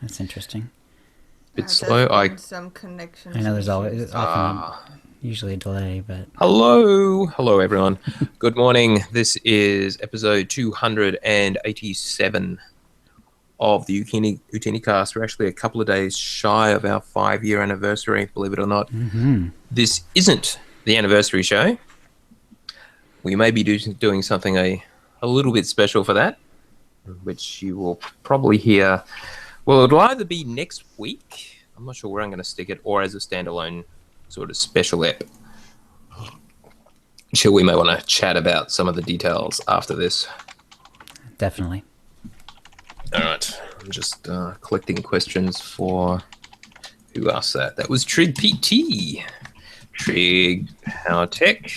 That's interesting. Bit There's slow. been some connections I know there's issues. usually a delay, but Hello, everyone. Good morning. This is episode 287 of the OotiniCast. We're actually a couple of days shy of our 5-year anniversary, believe it or not. This isn't the anniversary show. We may be doing something a little bit special for that, which you will probably hear. Well, it'll either be next week. I'm not sure where I'm going to stick it, or as a standalone sort of special ep. Sure, we may want to chat about some of the details after this. definitely. All right, I'm just collecting questions for who asked that. That was Trig PT. Trig, how tech?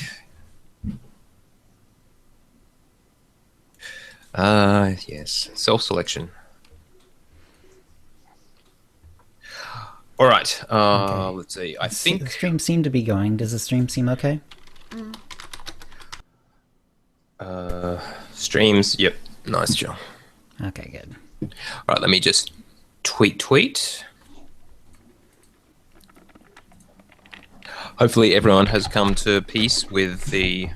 Yes, self-selection. All right, Okay. let's see. The stream seemed to be going. Does the stream seem okay? Streams, yep, nice, Jill. Okay, good. All right, let me just tweet. Hopefully everyone has come to peace with the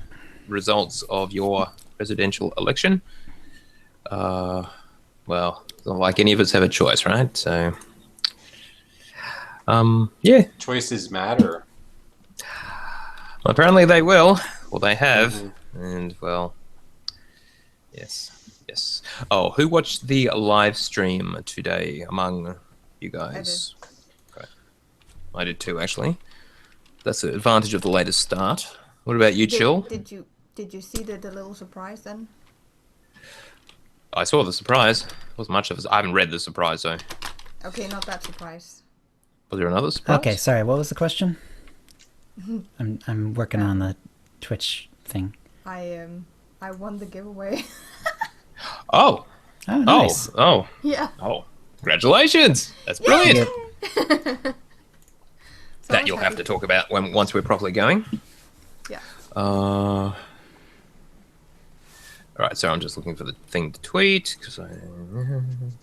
results of your presidential election. Well, it's not like any of us have a choice, right? So, yeah. Choices matter. Well, apparently they will. Well, they have. And, well, yes. Oh, who watched the live stream today among you guys? I did too, actually. That's the advantage of the latest start. What about you, Chill? Did you see the little surprise then? I saw the surprise. Wasn't much of it. I haven't read the surprise, though. Okay, not that surprise. Was there another surprise? Okay, sorry. What was the question? I'm working on the Twitch thing. I won the giveaway. Oh. Oh, nice. Oh. Yeah. Oh. Congratulations. That's brilliant. So That you'll have to talk about once we're properly going. Yeah. All right, so I'm just looking for the thing to tweet because I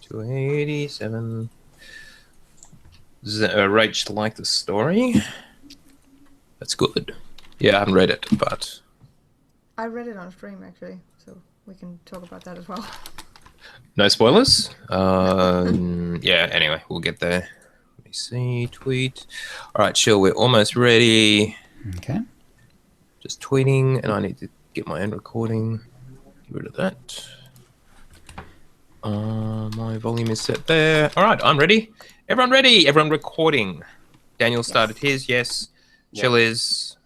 287. Rach liked the story. That's good. Yeah, I haven't read it, but I read it on stream actually, so we can talk about that as well. no spoilers. Yeah. Anyway, we'll get there. Let me see. Tweet. All right, chill. We're almost ready. Okay. Just tweeting, and I need to get my own recording. Get rid of that. My volume is set there. All right, I'm ready. Everyone ready? Everyone recording. Daniel started his. Yes. Yep. Chill is.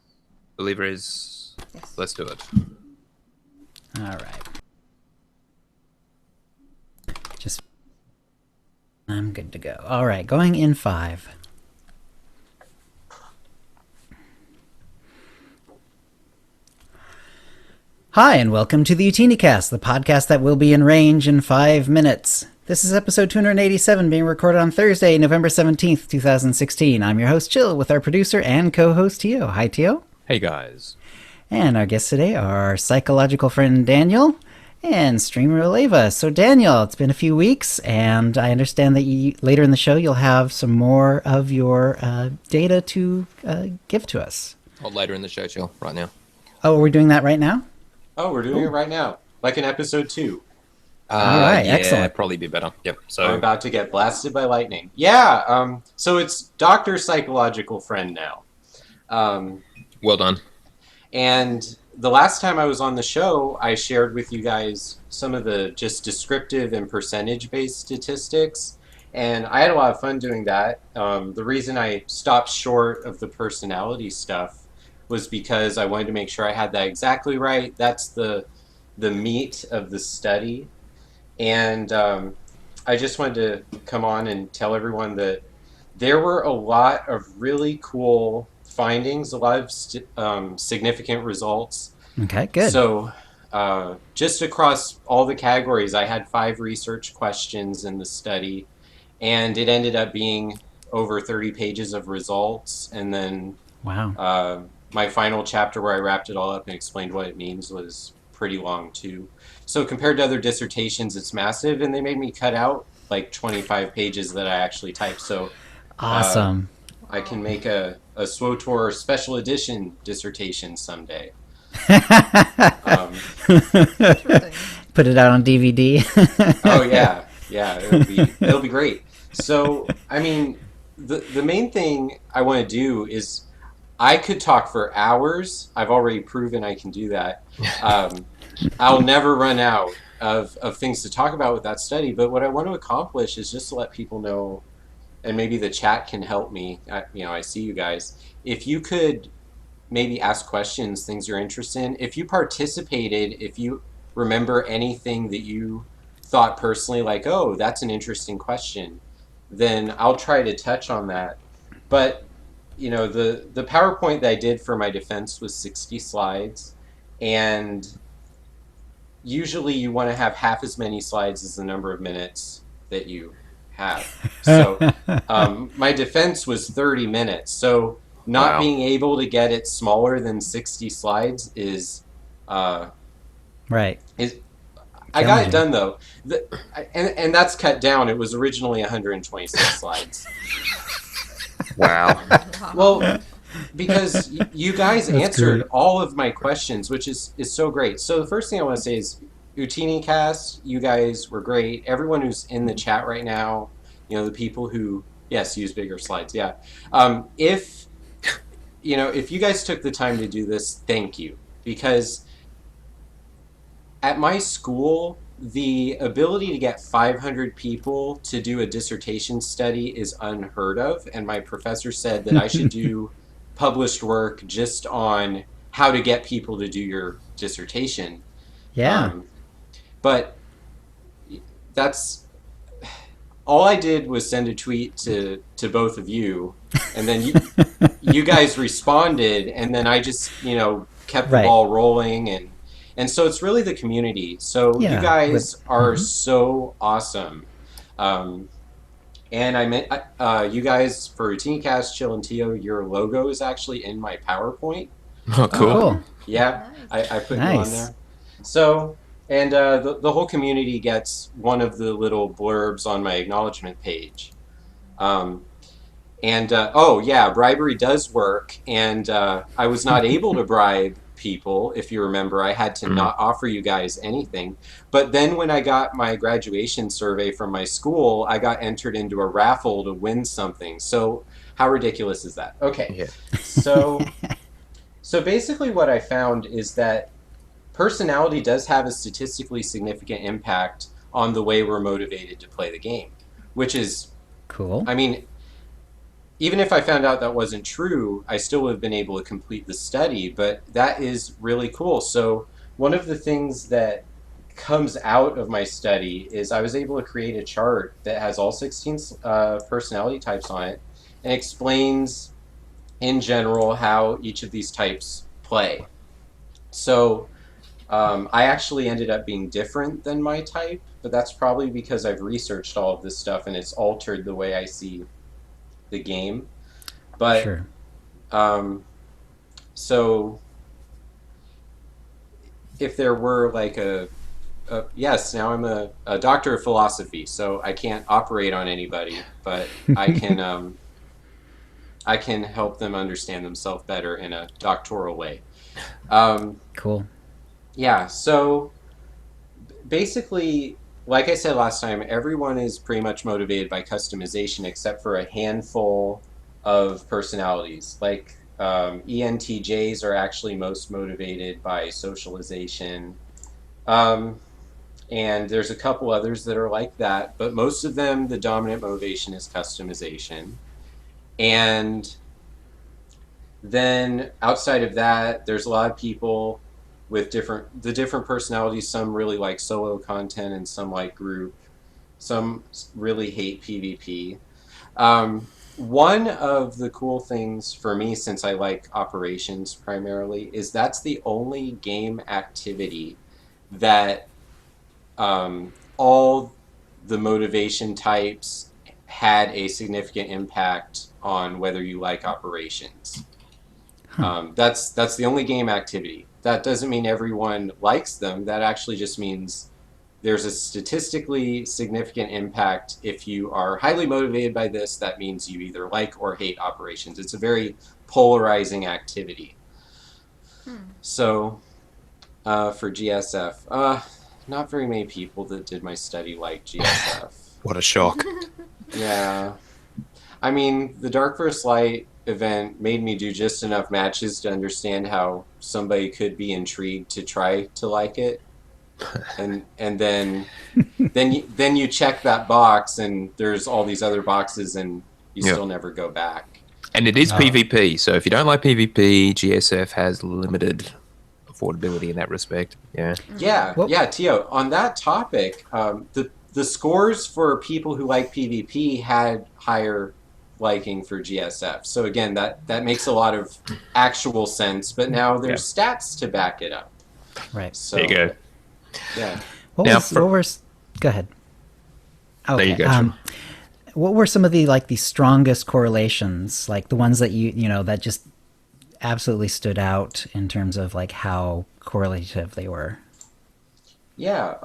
Believer is. Yes. Let's do it. All right. I'm good to go. All right, going in 5. Hi, and welcome to the OotiniCast, the podcast that will be in range in 5 minutes. This is episode 287, being recorded on Thursday, November 17th, 2016. I'm your host, Chill, with our producer and co-host, Tio. Hi, Tio. Hey, guys. And our guests today are our psychological friend, Daniel, and streamer Oleva. So, Daniel, it's been a few weeks, and I understand that later in the show you'll have some more of your data to give to us. Well, later in the show, Chill, right now. Oh, are we doing that right now? Oh, we're doing it right now, like in episode 2. All right, yeah, excellent. Probably be better. Yep. I'm So, about to get blasted by lightning. Yeah, so it's Dr. Psychological Friend now. well done. And the last time I was on the show, I shared with you guys some of the just descriptive and percentage-based statistics. And I had a lot of fun doing that. The reason I stopped short of the personality stuff was because I wanted to make sure I had that exactly right. That's the meat of the study. And I just wanted to come on and tell everyone that there were a lot of really cool findings, a lot of significant results. Okay, good. So just across all the categories, I had 5 research questions in the study, and it ended up being over 30 pages of results. And then wow. My final chapter where I wrapped it all up and explained what it means was pretty long too. So compared to other dissertations, it's massive, and they made me cut out like 25 pages that I actually type. So Awesome. I can make a SWOTOR special edition dissertation someday. Um, Interesting. Put it out on DVD. oh yeah, yeah, it'll be great. So I mean, the main thing I want to do is I could talk for hours. I've already proven I can do that. Um, I'll never run out of things to talk about with that study. But what I want to accomplish is just to let people know, and maybe the chat can help me. I see you guys. If you could maybe ask questions, things you're interested in. If you participated, if you remember anything that you thought personally, like, oh, that's an interesting question, then I'll try to touch on that. But the PowerPoint that I did for my defense was 60 slides, and usually you want to have half as many slides as the number of minutes that you have. So my defense was 30 minutes. So not Wow. being able to get it smaller than 60 slides is Right. I got it done though. And that's cut down. It was originally 126 slides. Wow. Well, because you guys That's answered great. all of my questions, which is so great. So the first thing I want to say is OotiniCast, you guys were great. Everyone who's in the chat right now, the people who, yes, use bigger slides. Yeah. If you guys took the time to do this, thank you. Because at my school, the ability to get 500 people to do a dissertation study is unheard of. And my professor said that I should do published work just on how to get people to do your dissertation. Yeah. But that's all I did was send a tweet to both of you, and then you guys responded, and then I just kept the Right. ball rolling, and so it's really the community. So Yeah, you guys are mhm. so awesome. And I meant you guys for OotiniCast, Chill and Tio, your logo is actually in my PowerPoint. Oh, cool. Cool. Yeah, Nice. I put you on Nice. there. So, and the whole community gets one of the little blurbs on my acknowledgement page. Oh yeah, bribery does work, and I was not able to bribe people. If you remember, I had to not offer you guys anything. But then when I got my graduation survey from my school, I got entered into a raffle to win something. So how ridiculous is that? Okay, Yeah. so basically what I found is that personality does have a statistically significant impact on the way we're motivated to play the game, which is, Cool. I mean, even if I found out that wasn't true, I still would have been able to complete the study, but that is really cool. So one of the things that comes out of my study is I was able to create a chart that has all 16 personality types on it and explains in general how each of these types play. So I actually ended up being different than my type, but that's probably because I've researched all of this stuff and it's altered the way I see the game. But Sure. so if there were like yes, now I'm a doctor of philosophy, so I can't operate on anybody, but I can help them understand themselves better in a doctoral way. Cool. Yeah, so basically, like I said last time, everyone is pretty much motivated by customization except for a handful of personalities. Like ENTJs are actually most motivated by socialization. And there's a couple others that are like that, but most of them, the dominant motivation is customization. And then outside of that, there's a lot of people with different personalities. Some really like solo content and some like group. Some really hate PvP. One of the cool things for me, since I like operations primarily, is that's the only game activity that all the motivation types had a significant impact on whether you like operations. That's the only game activity. That doesn't mean everyone likes them. That actually just means there's a statistically significant impact if you are highly motivated by this. That means you either like or hate operations. It's a very polarizing activity. So for GSF, not very many people that did my study like GSF. What a shock. Yeah. I mean, the Dark vs. Light event made me do just enough matches to understand how somebody could be intrigued to try to like it. And then you check that box and there's all these other boxes and you still never go back. And it is PvP, so if you don't like PvP, GSF has limited affordability in that respect. Yeah, Tio, on that topic, the scores for people who like PvP had higher liking for GSF. So again, that makes a lot of actual sense, but now there's stats to back it up. Right. So, there you go. Yeah. Go ahead. Okay. There you go. What were some of the strongest correlations, like the ones that you know that just absolutely stood out in terms of like how correlative they were? Yeah.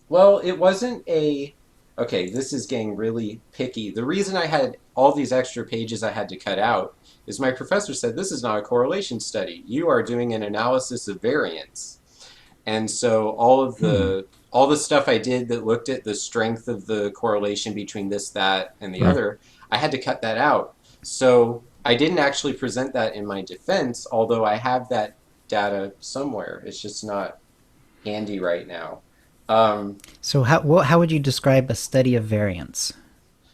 Well, it wasn't okay, this is getting really picky. The reason I had all these extra pages I had to cut out is my professor said, this is not a correlation study. You are doing an analysis of variance. And so all the stuff I did that looked at the strength of the correlation between this, that, and the other, I had to cut that out. So I didn't actually present that in my defense, although I have that data somewhere. It's just not handy right now. So how would you describe a study of variance?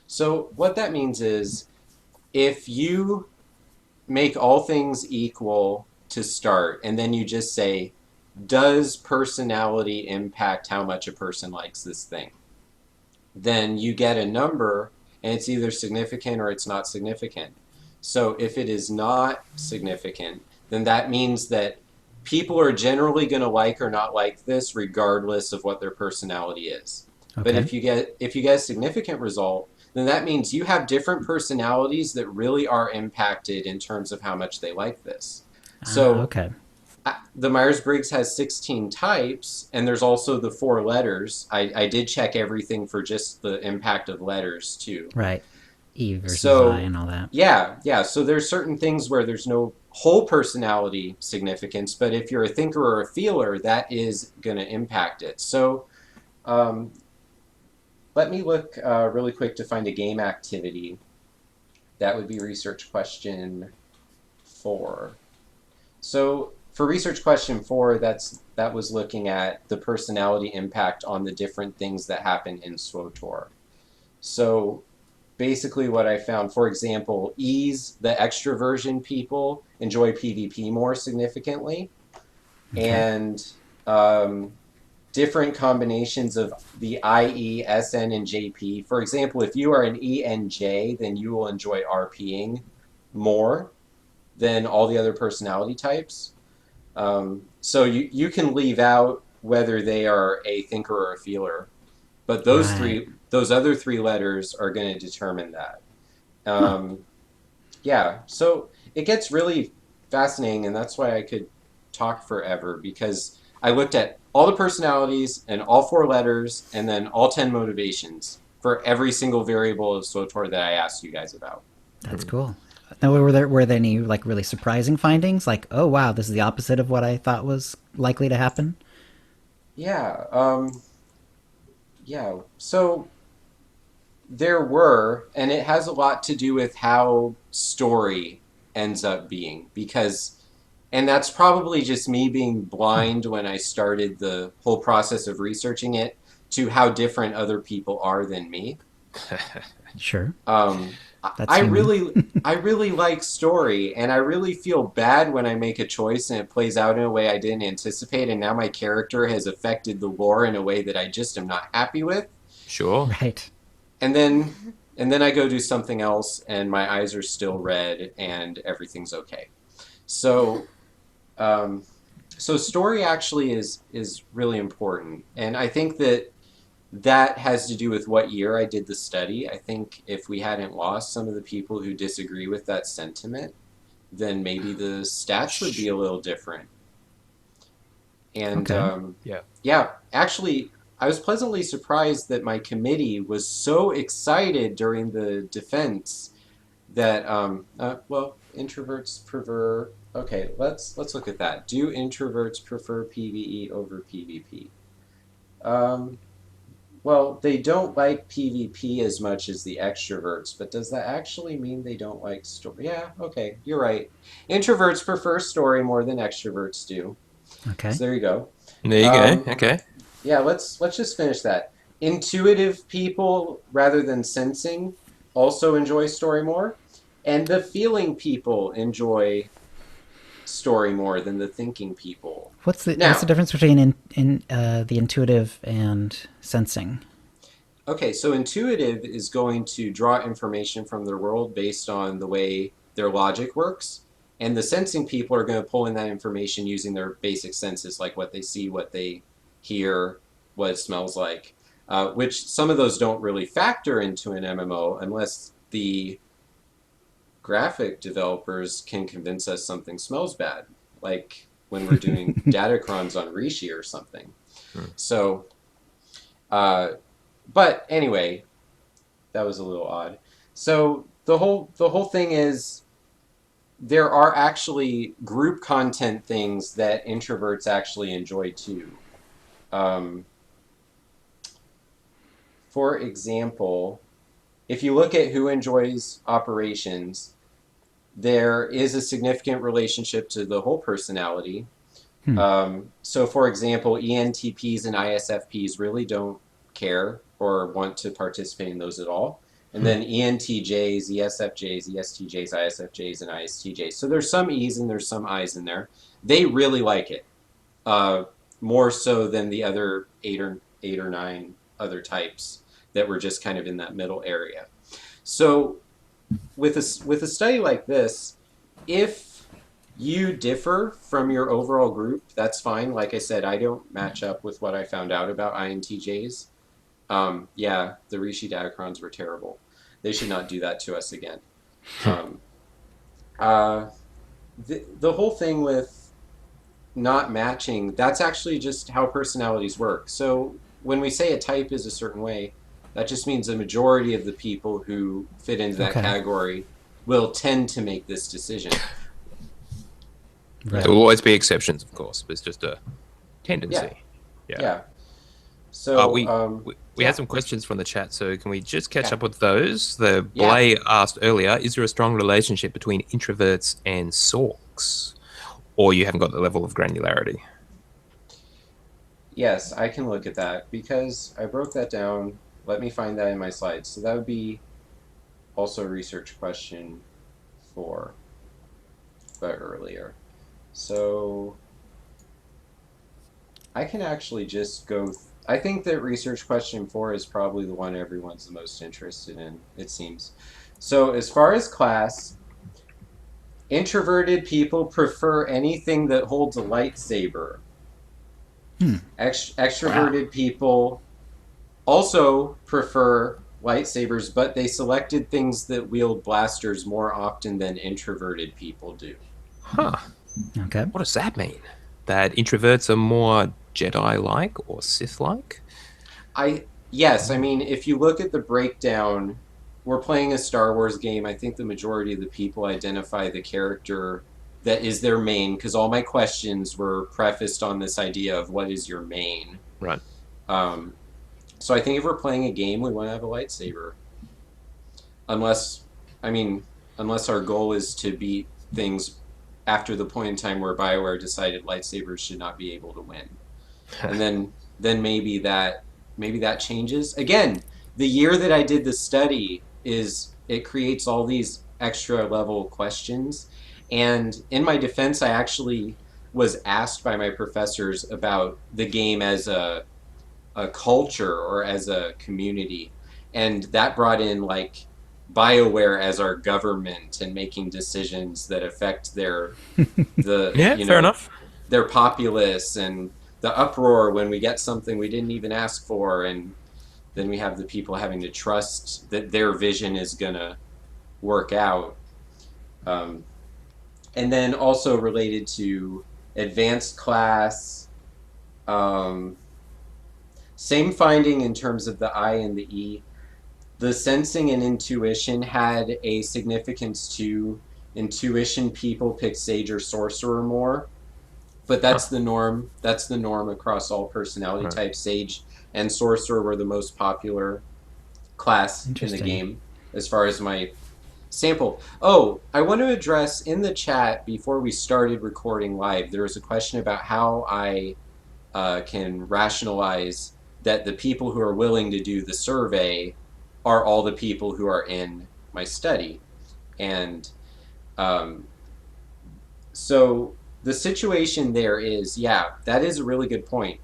So what that means is if you make all things equal to start, and then you just say, does personality impact how much a person likes this thing? Then you get a number, and it's either significant or it's not significant. So if it is not significant, then that means that people are generally going to like or not like this regardless of what their personality is. Okay. But if you get a significant result, then that means you have different personalities that really are impacted in terms of how much they like this. So the Myers-Briggs has 16 types, and there's also the 4 letters. I did check everything for just the impact of letters too. Right. E versus I and all that. Yeah. So there's certain things where there's no whole personality significance, but if you're a thinker or a feeler, that is going to impact it. So let me look really quick to find a game activity. That would be research question 4. So for research question 4, that was looking at the personality impact on the different things that happen in SWOTOR. So basically what I found, for example, E's, the extroversion people, enjoy PvP more significantly. Okay. And different combinations of the IE, SN, and JP. For example, if you are an ENJ, then you will enjoy RPing more than all the other personality types. So you can leave out whether they are a thinker or a feeler, but those other 3 letters are going to determine that. Yeah, so it gets really fascinating, and that's why I could talk forever, because I looked at all the personalities and all 4 letters and then all 10 motivations for every single variable of SWOTOR that I asked you guys about. That's cool. Now, were there any like really surprising findings? Like, oh wow, this is the opposite of what I thought was likely to happen? Yeah. Yeah. So there were, and it has a lot to do with how story ends up being, and that's probably just me being blind when I started the whole process of researching it to how different other people are than me. Sure. I really like story, and I really feel bad when I make a choice and it plays out in a way I didn't anticipate, and now my character has affected the lore in a way that I just am not happy with. Sure. Right. And then I go do something else, and my eyes are still red, and everything's okay. So, so story actually is really important, and I think that has to do with what year I did the study. I think if we hadn't lost some of the people who disagree with that sentiment, then maybe the stats would be a little different. And yeah, actually, I was pleasantly surprised that my committee was so excited during the defense that well, introverts prefer. Okay, let's look at that. Do introverts prefer PvE over PvP? Um, well, they don't like PvP as much as the extroverts, but does that actually mean they don't like story? Yeah, okay, you're right. Introverts prefer story more than extroverts do. Okay. So there you go. There you Um, go. Okay. yeah, let's just finish that. Intuitive people rather than sensing also enjoy story more, and the feeling people enjoy story more than the thinking people. What's the Now, difference between the intuitive and sensing? okay, so intuitive is going to draw information from their world based on the way their logic works, and the sensing people are going to pull in that information using their basic senses, like what they see, what they hear, what it smells like, which some of those don't really factor into an MMO unless the graphic developers can convince us something smells bad, like when we're doing datacrons on Rishi or something. So, uh, but anyway, that was a little odd. So the whole thing is there are actually group content things that introverts actually enjoy too. Um, for example, if you look at who enjoys operations, there is a significant relationship to the whole personality. So, for example, ENTPs and ISFPs really don't care or want to participate in those at all. And then ENTJs, ESFJs, ESTJs, ISFJs, and ISTJs. So there's some E's and there's some I's in there. They really like it, more so than the other eight or nine other types that were just kind of in that middle area. So with a study like this, if you differ from your overall group, that's fine. Like I said, I don't match up with what I found out about INTJs. Yeah, the Rishi Datacrons were terrible. They should not do that to us again. Um, uh, the whole thing with not matching, that's actually just how personalities work. So when we say a type is a certain way, that just means a majority of the people who fit into that Okay. category will tend to make this decision. Right. There will always be exceptions, of course, but it's just a tendency. Yeah. So We yeah. had some questions from the chat, so can we just catch up with those? The Yeah. Blay asked earlier, is there a strong relationship between introverts and sorks? Or you haven't got the level of granularity? Yes, I can look at that because I broke that down. Let me find that in my slides. So that would be also a research question 4, but earlier. So I can actually just go. I think that research question 4 is probably the one everyone's the most interested in, it seems. So as far as class, introverted people prefer anything that holds a lightsaber. Extroverted people also prefer lightsabers, but they selected things that wield blasters more often than introverted people do. Huh. Okay. What does that mean? That introverts are more Jedi-like or Sith-like? Yes, I mean, if you look at the breakdown, we're playing a Star Wars game. I think the majority of the people identify the character that is their main, because all my questions were prefaced on this idea of what is your main. Right. So I think if we're playing a game, we want to have a lightsaber. Unless our goal is to beat things after the point in time where BioWare decided lightsabers should not be able to win. And then maybe that changes. Again, the year that I did the study it creates all these extra level questions. And in my defense, I actually was asked by my professors about the game as a culture or as a community. And that brought in like BioWare as our government and making decisions that affect their Fair enough. their populace and the uproar when we get something we didn't even ask for, and then we have the people having to trust that their vision is gonna work out. And then also related to advanced class, Same finding in terms of the I and the E. The sensing and intuition had a significance to intuition. People pick sage or sorcerer more, but Huh. that's the norm. That's the norm across all personality Right. types. Sage and sorcerer were the most popular class in the Interesting. game as far as my sample. Oh, I want to address in the chat before we started recording live, there was a question about how I can rationalize that the people who are willing to do the survey are all the people who are in my study. And um, so the situation there is, yeah, that is a really good point.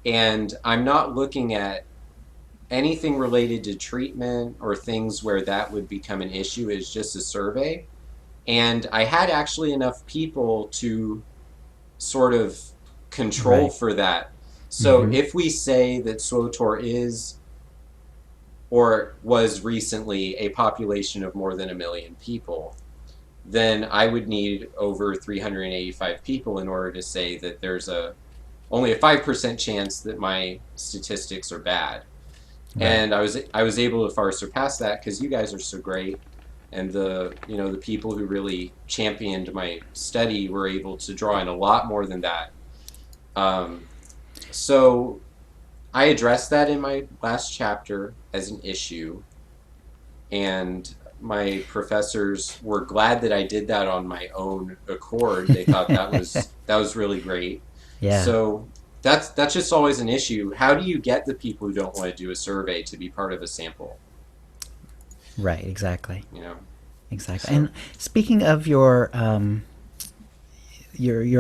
And I'm not looking at anything related to treatment or things where that would become an issue. Is just a survey. And I had actually enough people to sort of control Right. for that. So Mm-hmm. if we say that SWOTOR is or was recently a population of more than 1 million people, then I would need over 385 people in order to say that there's only a 5% chance that my statistics are bad. Right. And I was able to far surpass that because you guys are so great, and the people who really championed my study were able to draw in a lot more than that. Um, so I addressed that in my last chapter as an issue, and my professors were glad that I did that on my own accord. They thought that was really great. Yeah. So that's just always an issue. How do you get the people who don't want to do a survey to be part of a sample? Right. Exactly. You know, Exactly. And so speaking of your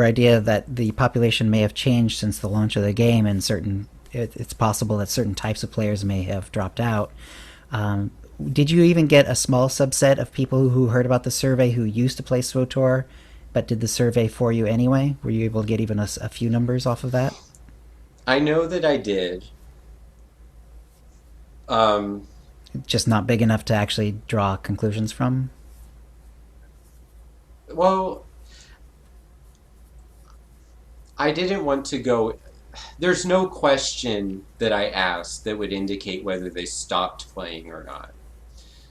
idea that the population may have changed since the launch of the game, and it's possible that certain types of players may have dropped out. Um, did you even get a small subset of people who heard about the survey who used to play SWOTOR, but did the survey for you anyway? Were you able to get even a few numbers off of that? I know that I did. Um, Just not big enough to actually draw conclusions from? well, I didn't want to go. There's no question that I asked that would indicate whether they stopped playing or not.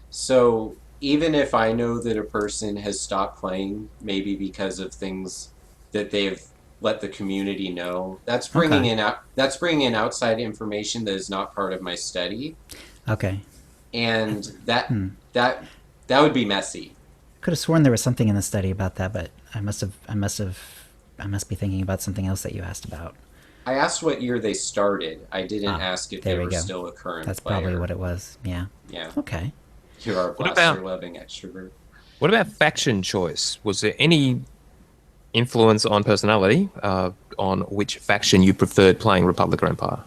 So even if I know that a person has stopped playing, maybe because of things that they've let the community know, Okay. that's bringing in outside information that is not part of my study, Okay. and that Hmm. that that would be messy. I could have sworn there was something in the study about that, but I must be thinking about something else that you asked about. I asked what year they started. I didn't Ah, ask if they there we were go. still a current That's probably what player. it was. Yeah. Yeah, Okay. you are a What about blaster loving extrovert. faction choice? Was there any influence on personality on which faction you preferred playing, Republic or Empire?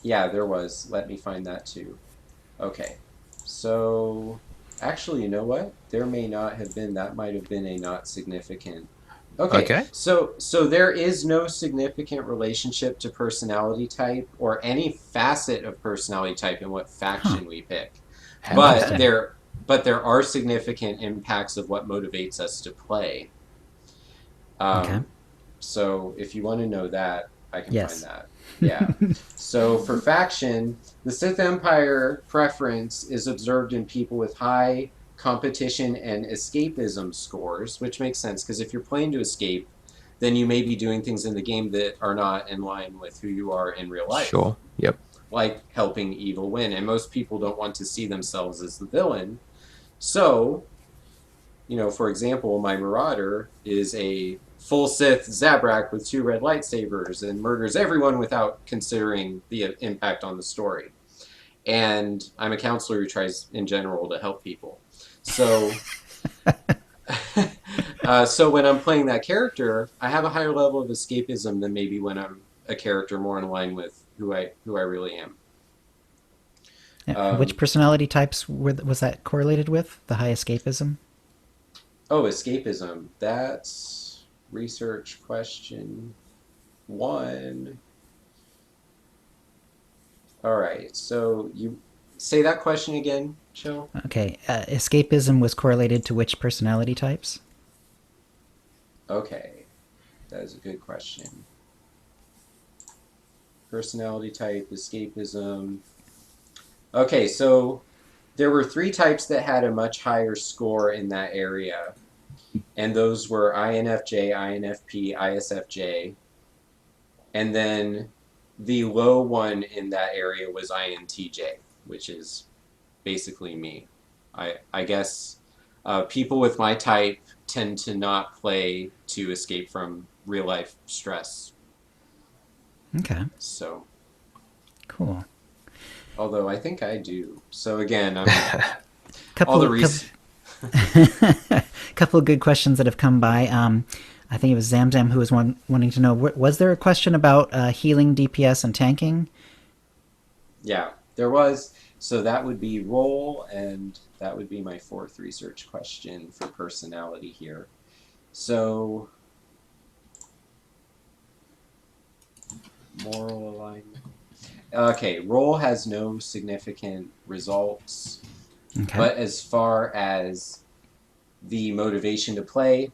Yeah, there was. Let me find that too. Okay. So, actually, you know what? There may not have been. That might have been a not significant. Okay. Okay. So there is no significant relationship to personality type or any facet of personality type in what Huh. faction we pick. How But Interesting. interesting. there are significant impacts of what motivates us to play. Okay. Um, so if you want to know that, I can find Yes. that. Yeah. So for faction, the Sith Empire preference is observed in people with high competition and escapism scores, which makes sense because if you're playing to escape, then you may be doing things in the game that are not in line with who you are in real life, Sure. Yep. like helping evil win. And most people don't want to see themselves as the villain. So for example, my Marauder is a full Sith Zabrak with 2 red lightsabers and murders everyone without considering the impact on the story. And I'm a counselor who tries, in general, to help people. So, so when I'm playing that character, I have a higher level of escapism than maybe when I'm a character more in line with who I really am. Which Um, personality types was that correlated with? The high escapism? oh, escapism. That's research question one. All right. So you say that question again, Chill. Okay. Escapism was correlated to which personality types? Okay. That is a good question. personality type, escapism. Okay, so there were 3 types that had a much higher score in that area, and those were INFJ, INFP, ISFJ, and then the low one in that area was INTJ, which is basically me. I guess people with my type tend to not play to escape from real life stress. Okay. So, Cool. although I think I do. So again, all Couple the couple of good questions that have come by. I think it was Zamzam who was wanting to know, was there a question about healing, DPS, and tanking? Yeah, there was. So that would be role, and that would be my 4th research question for personality here. So, moral alignment. Okay, role has no significant results. Okay. But as far as the motivation to play,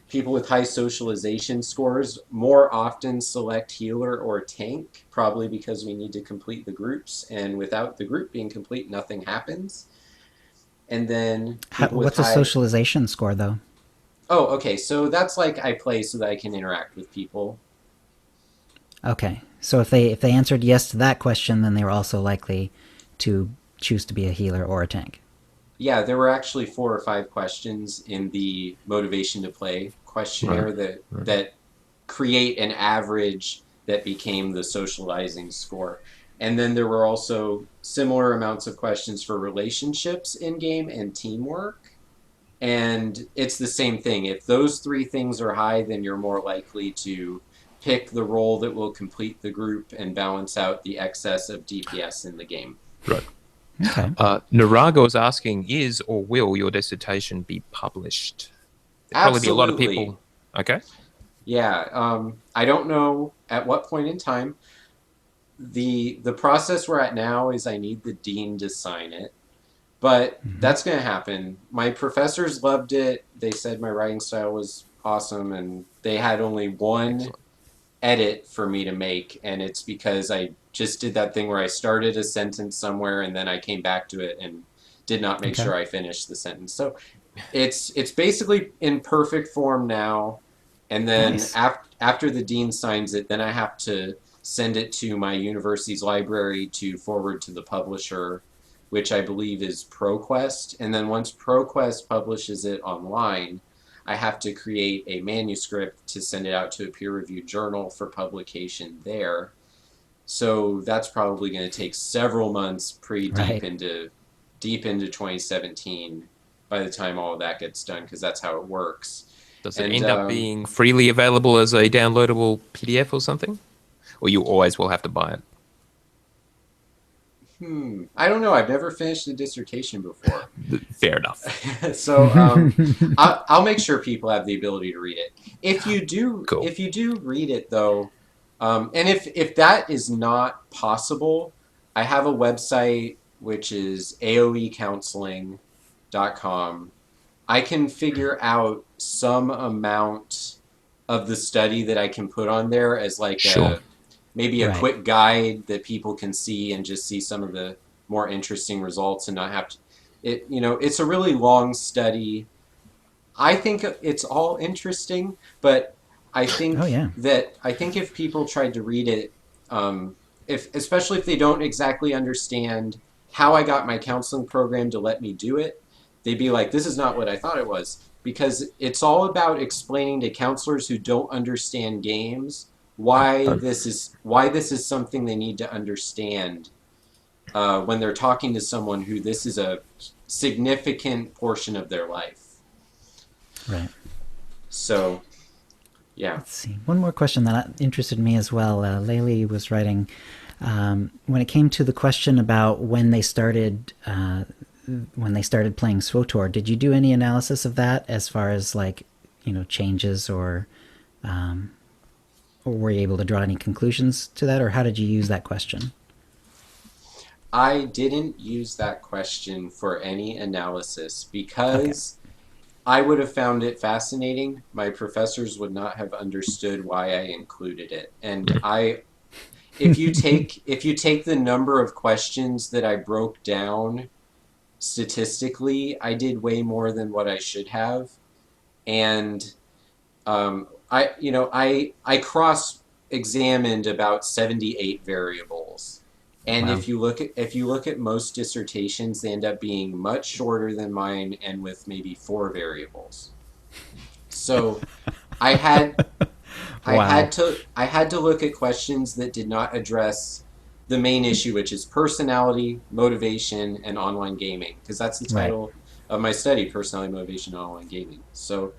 people with high socialization scores more often select healer or tank, probably because we need to complete the groups, and without the group being complete, nothing happens. And then people with What's a socialization score, though? Oh, okay. So that's like I play so that I can interact with people. Okay. So if they answered yes to that question, then they were also likely to choose to be a healer or a tank. Yeah, there were actually 4 or 5 questions in the motivation to play questionnaire that create an average that became the socializing score. And then there were also similar amounts of questions for relationships in game and teamwork. And it's the same thing. If those 3 things are high, then you're more likely to pick the role that will complete the group and balance out the excess of DPS in the game. Right. Okay. Narago is asking, is or will your dissertation be published? There'll probably be a lot of people. Okay. Yeah. I don't know at what point in time. The process we're at now is I need the dean to sign it. But that's going to happen. My professors loved it. They said my writing style was awesome, and they had only one edit for me to make, and it's because I just did that thing where I started a sentence somewhere and then I came back to it and did not make sure I finished the sentence. So it's basically in perfect form now, and then Nice. after the dean signs it, then I have to send it to my university's library to forward to the publisher, which I believe is ProQuest. And then once ProQuest publishes it online, I have to create a manuscript to send it out to a peer-reviewed journal for publication there. So that's probably going to take several months, deep into 2017 by the time all of that gets done, because that's how it works. Does it end up being freely available as a downloadable PDF or something? Or you always will have to buy it? I don't know. I've never finished a dissertation before. Fair enough. So I'll make sure people have the ability to read it. If you do, Cool. If you do read it though, and if that is not possible, I have a website which is aoecounseling.com. I can figure out some amount of the study that I can put on there as like maybe a quick guide that people can see and just see some of the more interesting results and not have to. It's a really long study. I think it's all interesting, but I think if people tried to read it, especially if they don't exactly understand how I got my counseling program to let me do it, they'd be like, this is not what I thought it was. Because it's all about explaining to counselors who don't understand games why this is something they need to understand when they're talking to someone who this is a significant portion of their life. Right. So, yeah. Let's see. One more question that interested me as well. Laylee was writing, when it came to the question about when they started playing SWTOR, did you do any analysis of that as far as changes or were you able to draw any conclusions to that, or how did you use that question? I didn't use that question for any analysis because I would have found it fascinating. My professors would not have understood why I included it. And if you take the number of questions that I broke down statistically, I did way more than what I should have, and I cross examined about 78 variables. And Wow. if you look at most dissertations, they end up being much shorter than mine and with maybe four variables. So I had Wow. I had to look at questions that did not address the main issue, which is personality, motivation, and online gaming, because that's the Right. title of my study: personality, motivation, and online gaming. So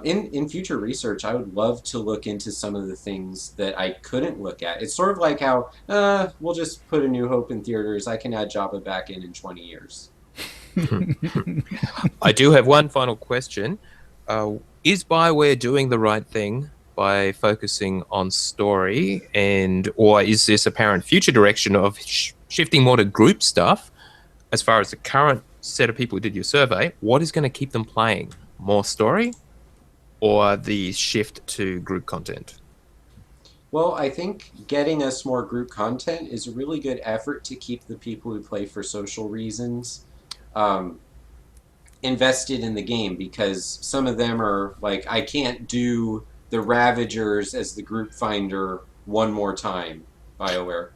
in future research, I would love to look into some of the things that I couldn't look at. It's sort of like how we'll just put A New Hope in theaters. I can add Jabba back in 20 years. I do have one final question. Is BioWare doing the right thing by focusing on story, or is this apparent future direction of shifting more to group stuff? As far as the current set of people who did your survey, what is going to keep them playing? More story or the shift to group content? Well, I think getting us more group content is a really good effort to keep the people who play for social reasons um, invested in the game, because some of them are like, I can't do the Ravagers as the group finder one more time, BioWare.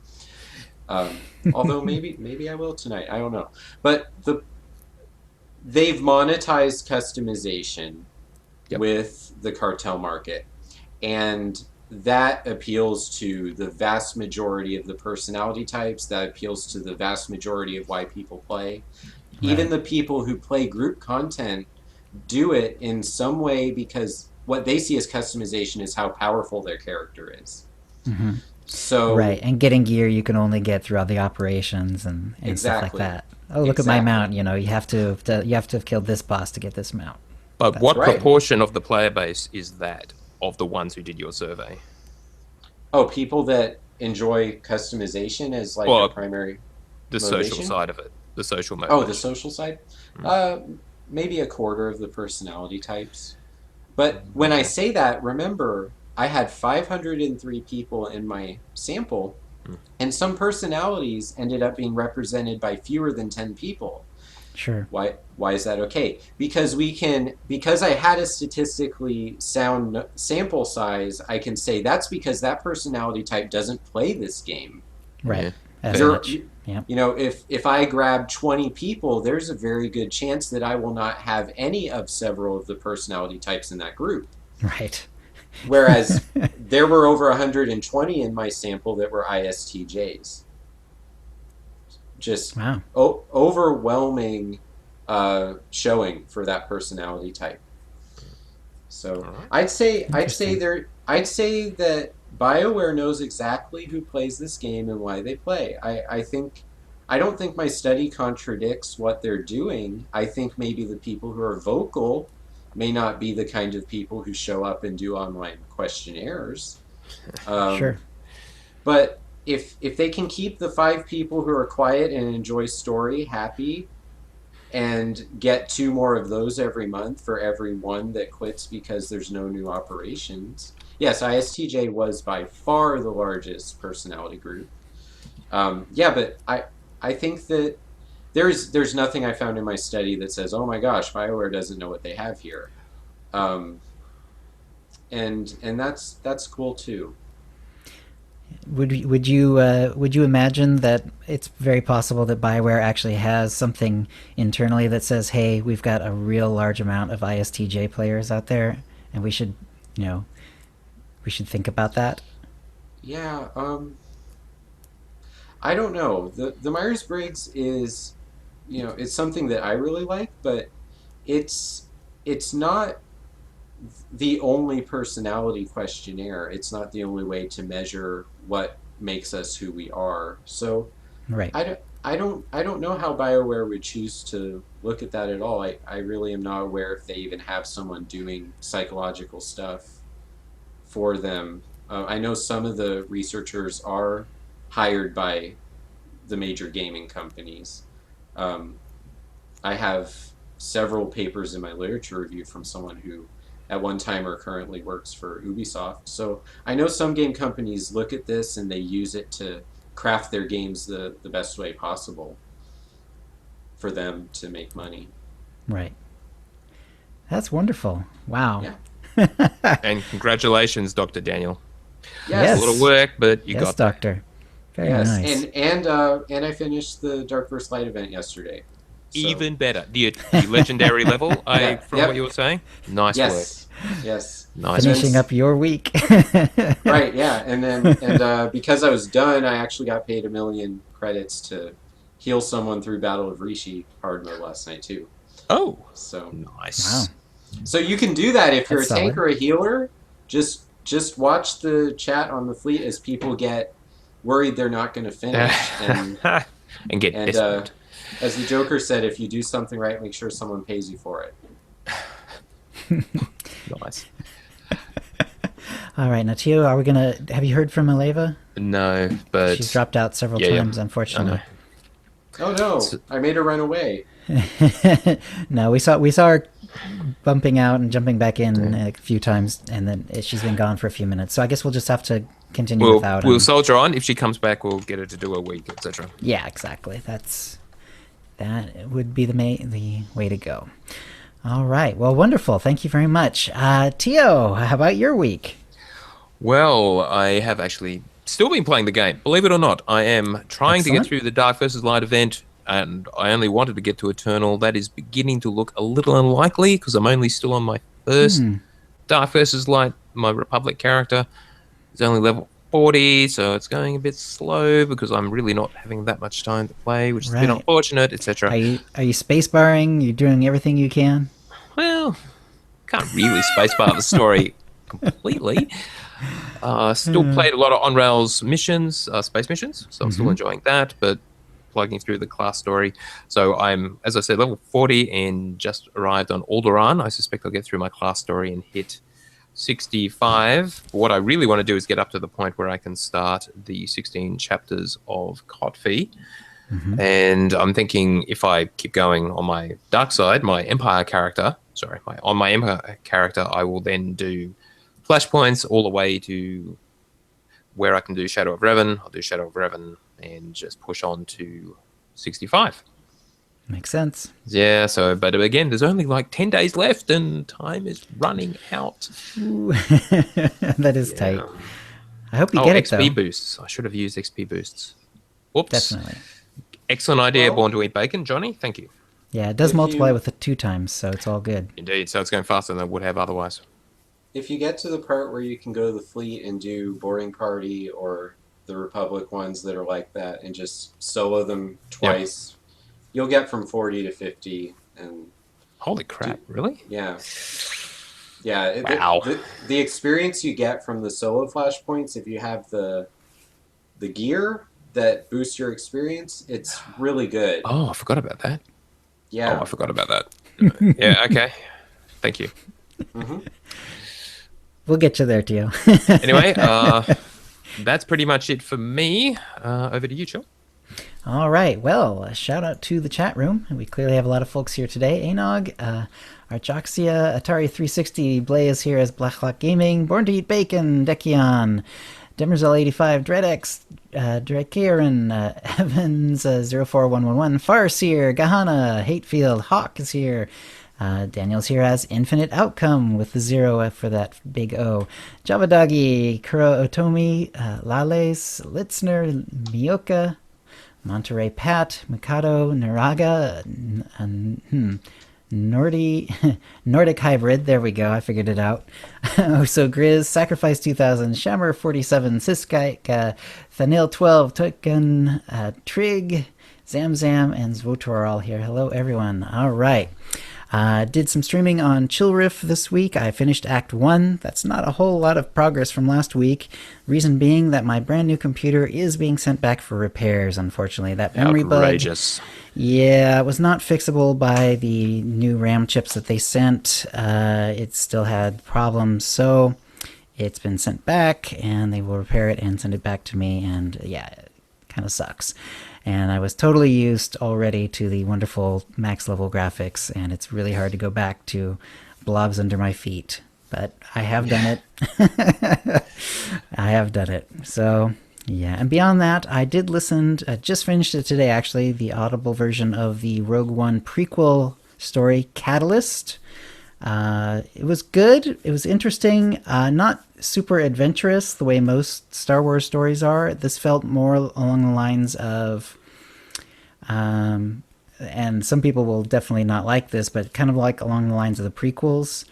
Although maybe I will tonight. I don't know. But they've monetized customization Yep. with the cartel market, and that appeals to the vast majority of the personality types. That appeals to the vast majority of why people play. Even Right. the people who play group content do it in some way because what they see as customization is how powerful their character is. Right. So And getting gear you can only get throughout the operations and stuff like exactly, that. Oh, look at my exactly. mount. You have to have killed this boss to get this mount. But That's what what. Right. proportion of the player base is that of the ones who did your survey? Oh, people that enjoy customization as like a Or primary the social motivation? side of it, the social Oh, the motivation? social side? Mm. Uh, Maybe a quarter of the personality types. But when I Okay. say that, remember, I had 503 people in my sample, Mm. and some personalities ended up being represented by fewer than 10 people. Sure. Why is that okay? Because I had a statistically sound sample size, I can say that's because that personality type doesn't play this game. Right. Yeah. As Fair. much. Yep. If I grab 20 people, there's a very good chance that I will not have any of several of the personality types in that group. Right. Whereas there were over 120 in my sample that were ISTJs. Just Wow. overwhelming showing for that personality type. So All right. Interesting. I'd say that BioWare knows exactly who plays this game and why they play. I don't think my study contradicts what they're doing. I think maybe the people who are vocal may not be the kind of people who show up and do online questionnaires. Sure. Um, but if they can keep the five people who are quiet and enjoy story happy, and get two more of those every month for every one that quits because there's no new operations. Yes, ISTJ was by far the largest personality group. Yeah, but I think that there's nothing I found in my study that says, oh my gosh, BioWare doesn't know what they have here. Um, and that's cool too. Would you imagine that it's very possible that Bioware actually has something internally that says, "Hey, we've got a real large amount of ISTJ players out there, and you know, we should think about that." Yeah, I don't know. The Myers Briggs is, it's something that I really like, but it's it's not the only personality questionnaire. It's not the only way to measure what makes us who we are. So Right. I don't know how BioWare would choose to look at that at all. I really am not aware if they even have someone doing psychological stuff for them. I know some of the researchers are hired by the major gaming companies. Um, I have several papers in my literature review from someone who at one time or currently works for Ubisoft. So I know some game companies look at this and they use it to craft their games the best way possible for them to make money. Right. That's wonderful. Wow. Yeah. And congratulations, Dr. Daniel. Yes. A lot of work, but you Yes, got there. Doctor. Very Yes, nice. and I finished the Dark vs. Light event yesterday. So, Even better. The legendary level, from Yep. what you were saying? Nice yes, yes. work. Nice Finishing work. up your week. Right, yeah, and because I was done, I actually got paid 1 million credits to heal someone through Battle of Rishi hard mode last night too. Oh, So, nice. Wow. so you can do that if you're That's a tank solid. or a healer. Just watch the chat on the fleet as people get worried they're not going to finish, and And get and desperate. as the Joker said, if you do something right, make sure someone pays you for it. Nice. All right, now Tio, have you heard from Aleva? No, but She's dropped out several Yeah, yeah. times, unfortunately. Oh no, I made her run away. No, we saw her bumping out and jumping back in a few times, and then she's been gone for a few minutes. So I guess we'll just have to continue without. we'll soldier on. If she comes back, we'll get her to do a week, etc. Yeah, exactly. That would be the way to go. All right. Well, wonderful. Thank you very much, Tio. How about your week? Well, I have actually still been playing the game. Believe it or not, I am trying to get Excellent. through the Dark vs. Light event, and I only wanted to get to Eternal. That is beginning to look a little unlikely because I'm only still on my first Dark vs. Light. My Republic character is only level 40, so it's going a bit slow because I'm really not having that much time to play, which is a bit Right. unfortunate, etc. Are you spacebarring? You doing everything you can? Well, can't really spacebar the story completely. Still played a lot of on-rails missions, space missions, so I'm still enjoying that, but plugging through the class story. So I'm, as I said, level 40 and just arrived on Alderaan. I suspect I'll get through my class story and hit 65. What I really want to do is get up to the point where I can start the 16 chapters of Kotfi. And I'm thinking if I keep going on my dark side, my Empire character, I will then do flashpoints all the way to where I can do Shadow of Revan. I'll do Shadow of Revan and just push on to 65. Makes sense. Yeah, so, but again, there's only like 10 days left and time is running out. Ooh. That is tight. I hope you get it, XP though. boosts. I should have used XP boosts. Whoops. Definitely. Excellent idea, Well- Born to Eat Bacon, Johnny. Thank you. Yeah, it does If multiply you- with it 2 times, so it's all good. Indeed, so it's going faster than it would have otherwise. If you get to the part where you can go to the fleet and do Boring Party or the Republic ones that are like that and just solo them twice, you'll get from 40 to 50. And Holy crap, really? yeah. Yeah. Wow. The experience you get from the solo flashpoints, if you have the gear that boosts your experience, it's really good. Oh, I forgot about that. Yeah. Oh, I forgot about that. Yeah, okay. Thank you. We'll get you there, Tio. Anyway, that's pretty much it for me. Over to you, Chill. All right. Well, a shout out to the chat room. We clearly have a lot of folks here today. Anog, Archoxia, Atari 360, Blaze here as Blacklock Gaming, Born to Eat Bacon, Dekion, Demerzel85, Dreadx, Drekaren, Evans, 04111, Farseer, Gahana, Hatefield, Hawk is here. Daniel's here as Infinite Outcome with the 0 for that big O. Java Doggy, Kuro Otomi, Lales, Litzner, Miyoka, Monterey Pat, Mikado, Naraga, Nordic Hybrid, there we go, I figured it out. So Grizz, Sacrifice 2000, Shammer 47, Siskike, Thanil 12, Token, Trig, Zamzam, and Zvotor are all here. Hello everyone. All right. Did some streaming on Chillriff this week. I finished Act 1. That's not a whole lot of progress from last week. Reason being that my brand new computer is being sent back for repairs, unfortunately. That memory bug, Outrageous. yeah, it was not fixable by the new RAM chips that they sent. It still had problems, so it's been sent back, and they will repair it and send it back to me, and yeah, it kind of sucks. And I was totally used already to the wonderful max level graphics, and it's really hard to go back to blobs under my feet. but I have done it. I have done it. So, yeah. And beyond that, I did listen, just finished it today, actually, the Audible version of the Rogue One prequel story, Catalyst. It was good. It was interesting. Not super adventurous the way most Star Wars stories are. This felt more along the lines of, and some people will definitely not like this, but kind of like along the lines of the prequels.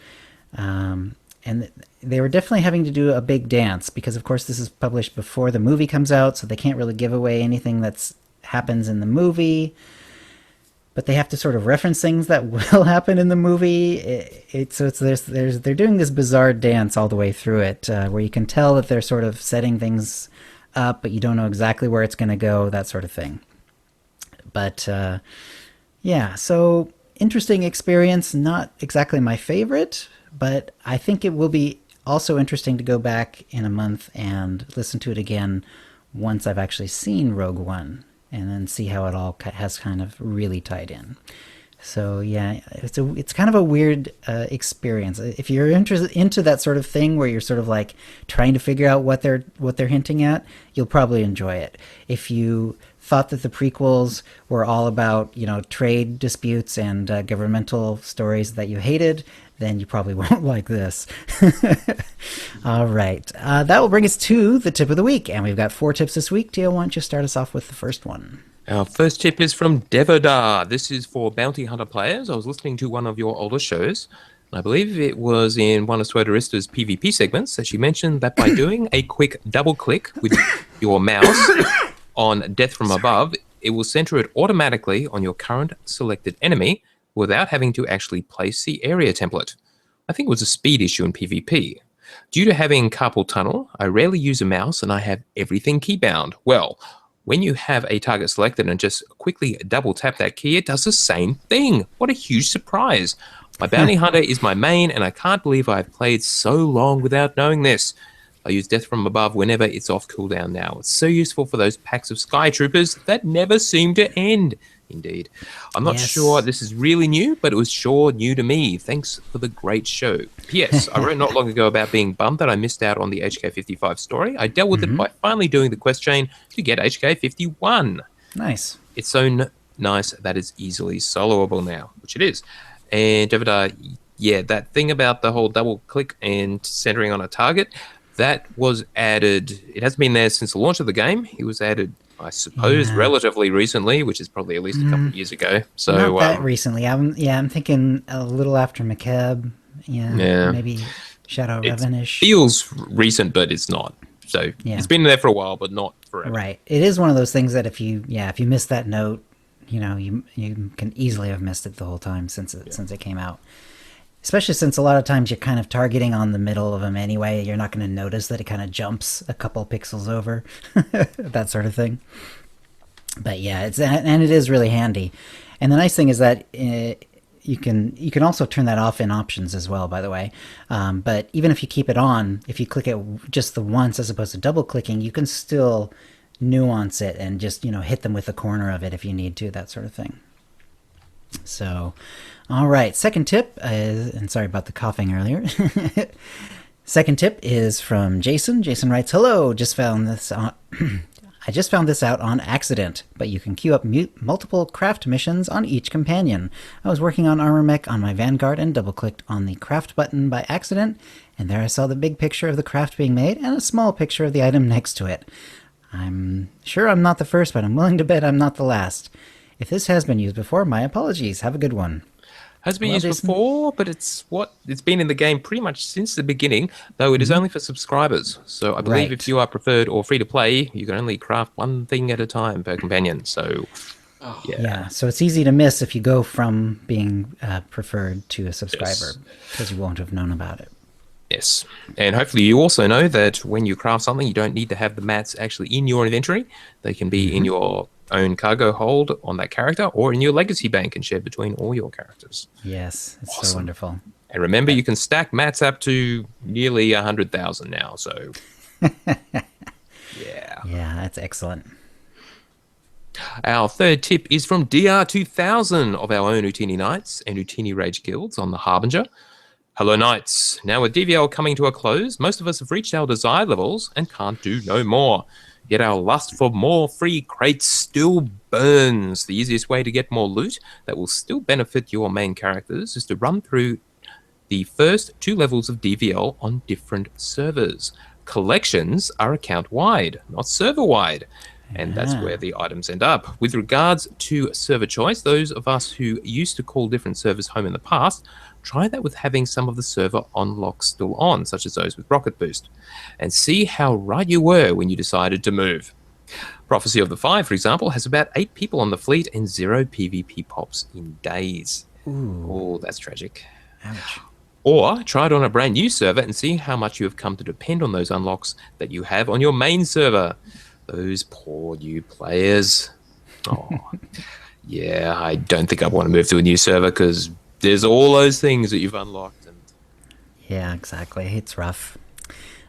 And they were definitely having to do a big dance because, of course, this is published before the movie comes out, so they can't really give away anything that's happens in the movie. But they have to sort of reference things that will happen in the movie. They're doing this bizarre dance all the way through it, where you can tell that they're sort of setting things up, but you don't know exactly where it's going to go, that sort of thing. But yeah, so interesting experience. Not exactly my favorite, but I think it will be also interesting to go back in a month and listen to it again once I've actually seen Rogue One, and then see how it all has kind of really tied in. So yeah, it's kind of a weird experience. If you're interested into that sort of thing where you're sort of like trying to figure out what they're hinting at, you'll probably enjoy it. If you thought that the prequels were all about, trade disputes and governmental stories that you hated, then you probably won't like this. All right. That will bring us to the tip of the week. And we've got 4 tips this week. Teal, why don't you start us off with the first one? Our first tip is from Devadar. This is for Bounty Hunter players. I was listening to one of your older shows. I believe it was in one of Swoderista's PvP segments that she mentioned that by doing a quick double click with your mouse on Death from Above, it will center it automatically on your current selected enemy without having to actually place the area template. I think it was a speed issue in PvP. Due to having carpal tunnel, I rarely use a mouse and I have everything keybound. Well, when you have a target selected and just quickly double tap that key, it does the same thing. What a huge surprise. My Bounty Hunter is my main and I can't believe I've played so long without knowing this. I use Death from Above whenever it's off cooldown now. It's so useful for those packs of Sky Troopers that never seem to end. Indeed. I'm not sure this is really new, but it was sure new to me. Thanks for the great show. P.S. I wrote not long ago about being bummed that I missed out on the HK55 story. I dealt with it by finally doing the quest chain to get HK51. Nice. It's so nice that it's easily soloable now, which it is. And Devadar, yeah, that thing about the whole double click and centering on a target, that was added. It hasn't been there since the launch of the game. It was added, I suppose, relatively recently, which is probably at least a couple of years ago. So not that recently. I'm thinking a little after McCabe. Yeah. Maybe Shadow Revenish. Feels recent, but it's not. So it's been there for a while, but not forever. Right. It is one of those things that if you miss that note, you can easily have missed it the whole time since it came out. Especially since a lot of times you're kind of targeting on the middle of them anyway. You're not going to notice that it kind of jumps a couple pixels over, that sort of thing. But yeah, it is really handy. And the nice thing is that you can also turn that off in options as well, by the way. But even if you keep it on, if you click it just the once as opposed to double clicking, you can still nuance it and just hit them with the corner of it if you need to, that sort of thing. So, all right. Second tip is, and sorry about the coughing earlier. Second tip is from Jason. Jason writes, "Hello, just found this on." I just found this out on accident, but you can queue up multiple craft missions on each companion. I was working on Armor Mech on my Vanguard and double-clicked on the craft button by accident, and there I saw the big picture of the craft being made and a small picture of the item next to it. I'm sure I'm not the first, but I'm willing to bet I'm not the last. If this has been used before, my apologies. Have a good one. Has been used before, but it's been in the game pretty much since the beginning, though it is only for subscribers. So I believe if you are preferred or free to play, you can only craft one thing at a time per companion. So yeah, so it's easy to miss if you go from being preferred to a subscriber because you won't have known about it. Yes, and hopefully you also know that when you craft something, you don't need to have the mats actually in your inventory. They can be in your own cargo hold on that character or in your legacy bank and shared between all your characters. Yes, it's so wonderful. And remember, you can stack mats up to nearly 100,000 now, so yeah, that's excellent. Our third tip is from DR2000 of our own Utini Knights and Utini Rage Guilds on the Harbinger. Hello, Knights. Now, with DVL coming to a close, most of us have reached our desired levels and can't do no more. Yet our lust for more free crates still burns. The easiest way to get more loot that will still benefit your main characters is to run through the first 2 levels of DVL on different servers. Collections are account-wide, not server-wide. And that's where the items end up. With regards to server choice, those of us who used to call different servers home in the past, try that with having some of the server unlocks still on, such as those with Rocket Boost, and see how right you were when you decided to move. Prophecy of the Five, for example, has about 8 people on the fleet and 0 PvP pops in days. Oh, that's tragic. Ouch. Or try it on a brand new server and see how much you have come to depend on those unlocks that you have on your main server. Those poor new players. Oh, yeah, I don't think I want to move to a new server because there's all those things that you've unlocked. And Yeah, exactly. It's rough.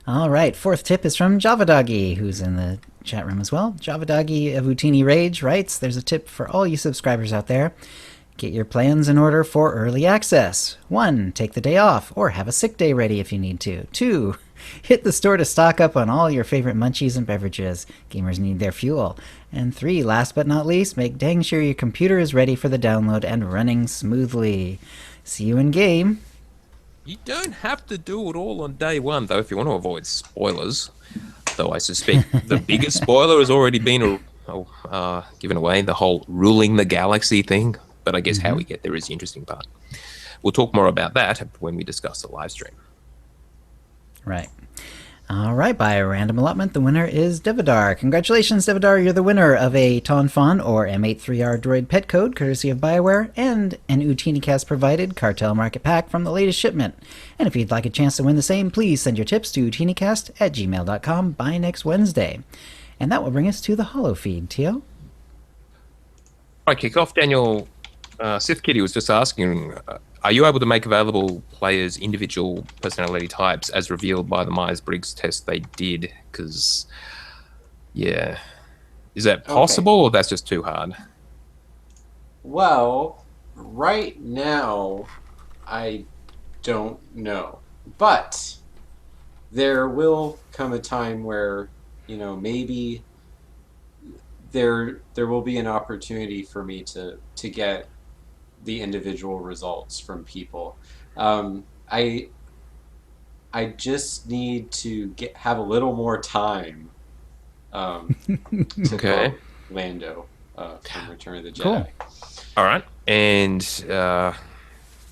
All right, 4th tip is from Javadoggy, who's in the chat room as well. Javadoggy of Utini Rage writes, there's a tip for all you subscribers out there. Get your plans in order for early access. 1. Take the day off, or have a sick day ready if you need to. 2. Hit the store to stock up on all your favorite munchies and beverages. Gamers need their fuel. And 3. Last but not least, make dang sure your computer is ready for the download and running smoothly. See you in game. you don't have to do it all on day one, though, if you want to avoid spoilers. Though I suspect the biggest spoiler has already been given away, the whole ruling the galaxy thing. But I guess how we get there is the interesting part. We'll talk more about that when we discuss the live stream. Right. All right, by a random allotment, the winner is Devidar. Congratulations, Devidar. You're the winner of a Tonfon or M83R droid pet code, courtesy of BioWare, and an OotiniCast provided Cartel Market Pack from the latest shipment. And if you'd like a chance to win the same, please send your tips to OotiniCast@gmail.com by next Wednesday. And that will bring us to the holo feed, Tio. All right, kick off, Daniel. Sith Kitty was just asking, are you able to make available players' individual personality types as revealed by the Myers-Briggs test they did? Because, yeah. Is that possible, or that's just too hard? Well, right now, I don't know. But there will come a time where, maybe there will be an opportunity for me to get the individual results from people. I just need to have a little more time to vote Lando from Return of the Jedi. Cool. All right. And,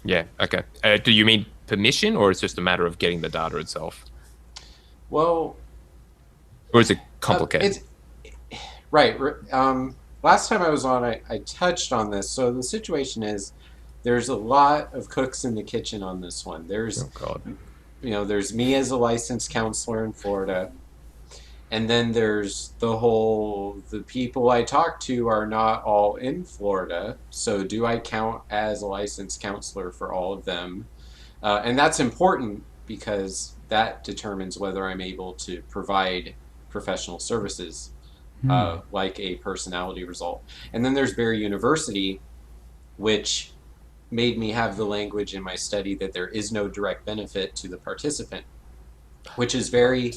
yeah, okay. Do you mean permission, or it's just a matter of getting the data itself? Well... Or is it complicated? Right. Last time I was on, I touched on this. So the situation is, there's a lot of cooks in the kitchen on this one. There's, there's me as a licensed counselor in Florida, and then there's the people I talk to are not all in Florida. So do I count as a licensed counselor for all of them? And that's important because that determines whether I'm able to provide professional services. Like a personality result. And then there's Barry University, which made me have the language in my study that there is no direct benefit to the participant, which is very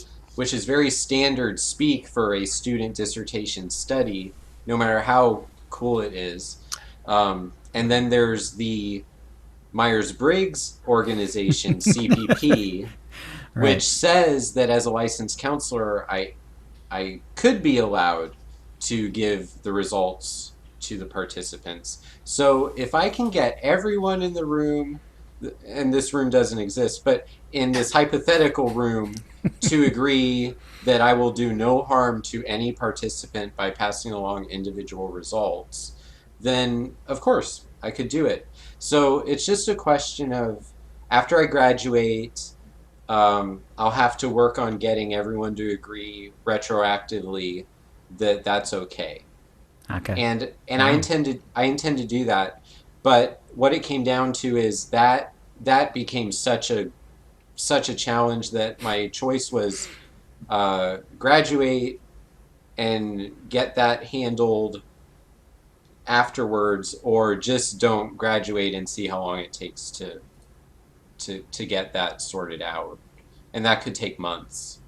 standard speak for a student dissertation study, no matter how cool it is. And then there's the Myers-Briggs organization, CPP, which says that as a licensed counselor, I could be allowed to give the results to the participants. So if I can get everyone in the room, and this room doesn't exist, but in this hypothetical room to agree that I will do no harm to any participant by passing along individual results, then of course I could do it. So it's just a question of, after I graduate, I'll have to work on getting everyone to agree retroactively that that's okay. Okay. And I intend to do that. But what it came down to is that became such a challenge that my choice was graduate and get that handled afterwards, or just don't graduate and see how long it takes to get that sorted out, and that could take months.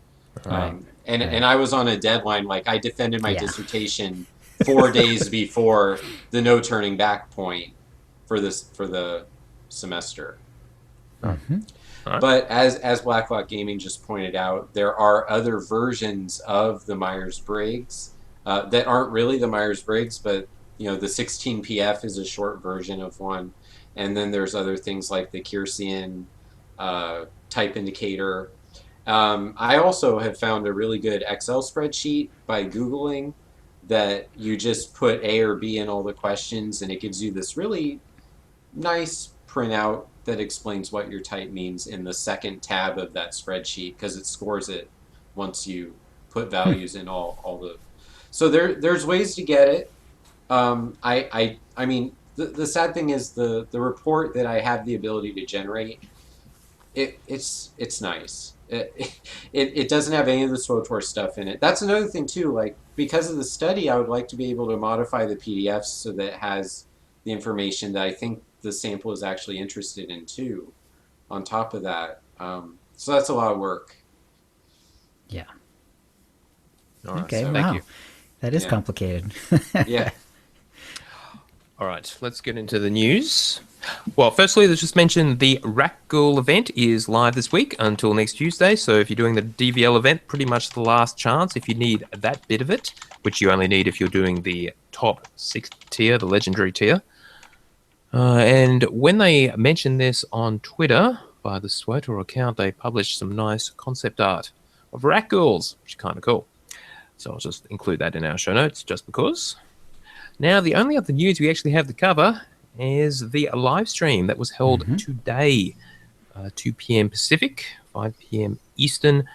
Right. And I was on a deadline. Like I defended my Yeah. dissertation 4 days before the no turning back point for the semester. Mhm. Right. But as Blacklock Gaming just pointed out, there are other versions of the Myers-Briggs that aren't really the Myers-Briggs, but the 16PF is a short version of one, and then there's other things like the Kiersian type indicator. I also have found a really good Excel spreadsheet by Googling that you just put A or B in all the questions, and it gives you this really nice printout that explains what your type means in the second tab of that spreadsheet, because it scores it once you put values in all the. So there's ways to get it. I mean the sad thing is the report that I have the ability to generate. It's nice. It doesn't have any of the SWOTOR stuff in it. That's another thing too. Like because of the study, I would like to be able to modify the PDFs so that it has the information that I think the sample is actually interested in too. On top of that, so that's a lot of work. Yeah. All right. Okay. So Wow. thank you. That is Yeah. complicated. Yeah. All right, let's get into the news. Well, firstly, let's just mention the Rackghoul event is live this week until next Tuesday. So if you're doing the DVL event, pretty much the last chance if you need that bit of it, which you only need if you're doing the top 6 tier, the legendary tier. And when they mentioned this on Twitter, by the SWOTOR account, they published some nice concept art of Rackghouls, which is kind of cool. So I'll just include that in our show notes just because. Now, the only other news we actually have to cover is the live stream that was held today, 2 p.m. Pacific, 5 p.m. Eastern.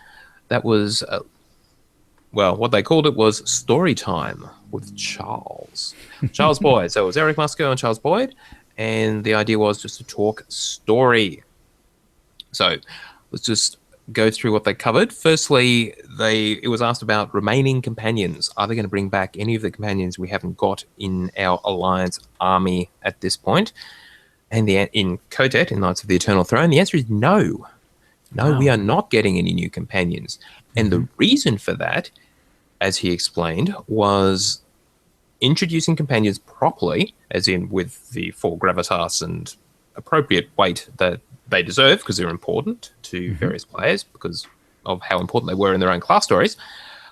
That was, well, what they called it was Story Time with Charles. Charles Boyd. So it was Eric Musco and Charles Boyd, and the idea was just to talk story. So let's just go through what they covered. Firstly, it was asked about remaining companions. Are they going to bring back any of the companions we haven't got in our Alliance army at this point? And in Kotet, in Knights of the Eternal Throne, the answer is no. No, Wow. we are not getting any new companions. And the reason for that, as he explained, was introducing companions properly, as in with the full gravitas and appropriate weight that they deserve, because they're important to various players because of how important they were in their own class stories.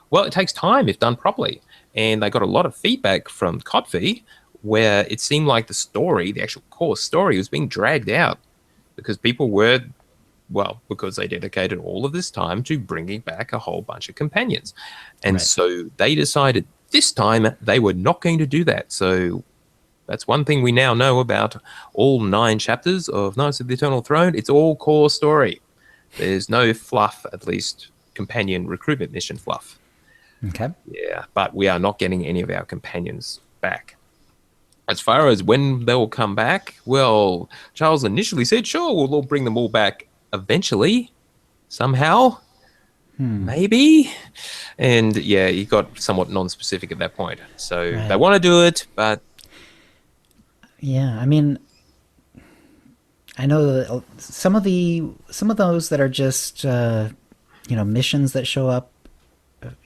Well, it takes time if done properly. And they got a lot of feedback from Kotvi where it seemed like the story, the actual core story, was being dragged out because people were, well, because they dedicated all of this time to bringing back a whole bunch of companions. And so they decided this time they were not going to do that. So that's one thing we now know about all 9 chapters of Knights of the Eternal Throne. It's all core story. There's no fluff, at least companion recruitment mission fluff. Okay. Yeah, but we are not getting any of our companions back. As far as when they'll come back, well, Charles initially said, sure, we'll all bring them all back eventually, somehow, maybe. And yeah, he got somewhat non-specific at that point. So they want to do it, but Yeah, I mean, I know that some of those that are just missions that show up,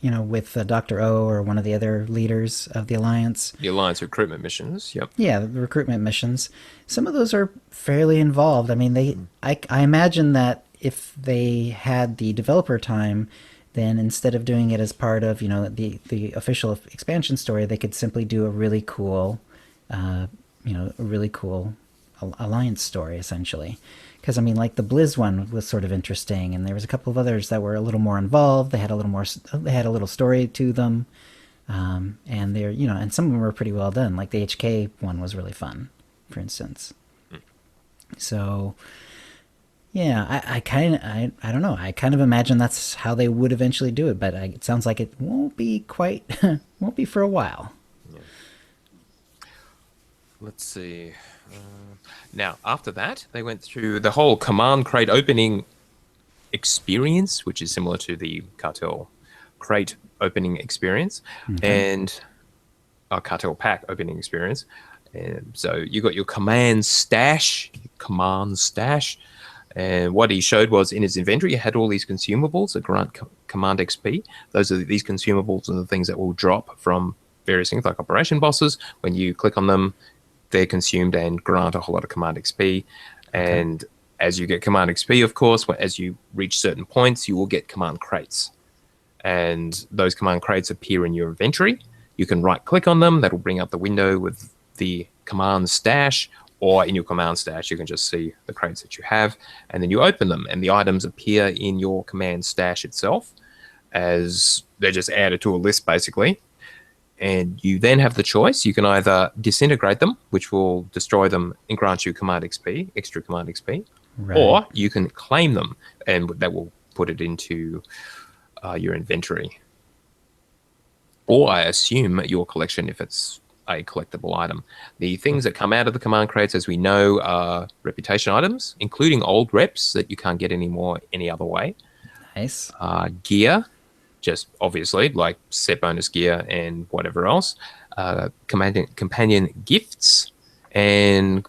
with Dr. O or one of the other leaders of the Alliance. The Alliance recruitment missions, yep. Yeah, the recruitment missions. Some of those are fairly involved. I mean, I imagine that if they had the developer time, then instead of doing it as part of the official expansion story, they could simply do a really cool Alliance story, essentially. Because, I mean, like the Blizz one was sort of interesting, and there was a couple of others that were a little more involved. They had a little story to them, and and some of them were pretty well done. Like the HK one was really fun, for instance. So, yeah, I don't know. I kind of imagine that's how they would eventually do it, but it sounds like it won't be for a while. Let's see. Now, after that, they went through the whole command crate opening experience, which is similar to the cartel crate opening experience, and our cartel pack opening experience. And so you got your command stash, And what he showed was in his inventory, he had all these consumables that grant command XP. These consumables are the things that will drop from various things like operation bosses. When you click on them, they're consumed and grant a whole lot of command XP. And as you get command XP, of course, as you reach certain points, you will get command crates. And those command crates appear in your inventory. You can right-click on them. That'll bring up the window with the command stash, or in your command stash, you can just see the crates that you have, and then you open them, and the items appear in your command stash itself as they're just added to a list, basically. And you then have the choice. You can either disintegrate them, which will destroy them and grant you command XP, extra command XP, or you can claim them, and that will put it into your inventory. Or I assume your collection if it's a collectible item. The things that come out of the command crates, as we know, are reputation items, including old reps that you can't get anymore any other way. Nice. Gear, just obviously like set bonus gear and whatever else. Companion gifts and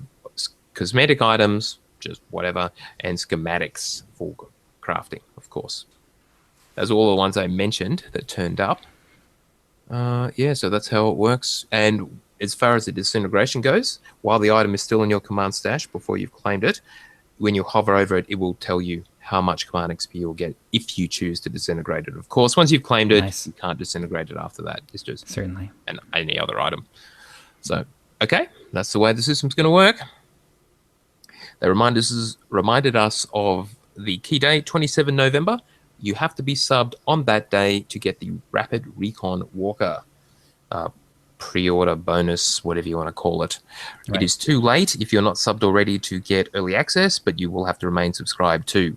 cosmetic items, just whatever, and schematics for crafting, of course. Those are all the ones I mentioned that turned up. So that's how it works. And as far as the disintegration goes, while the item is still in your command stash before you've claimed it, when you hover over it, it will tell you how much command XP you'll get if you choose to disintegrate it. Of course, once you've claimed it, you can't disintegrate it after that. It's just certainly any other item. So, okay, that's the way the system's going to work. They reminded us of the key date, 27 November. You have to be subbed on that day to get the Rapid Recon Walker pre-order bonus, whatever you want to call it. It is too late if you're not subbed already to get early access, but you will have to remain subscribed to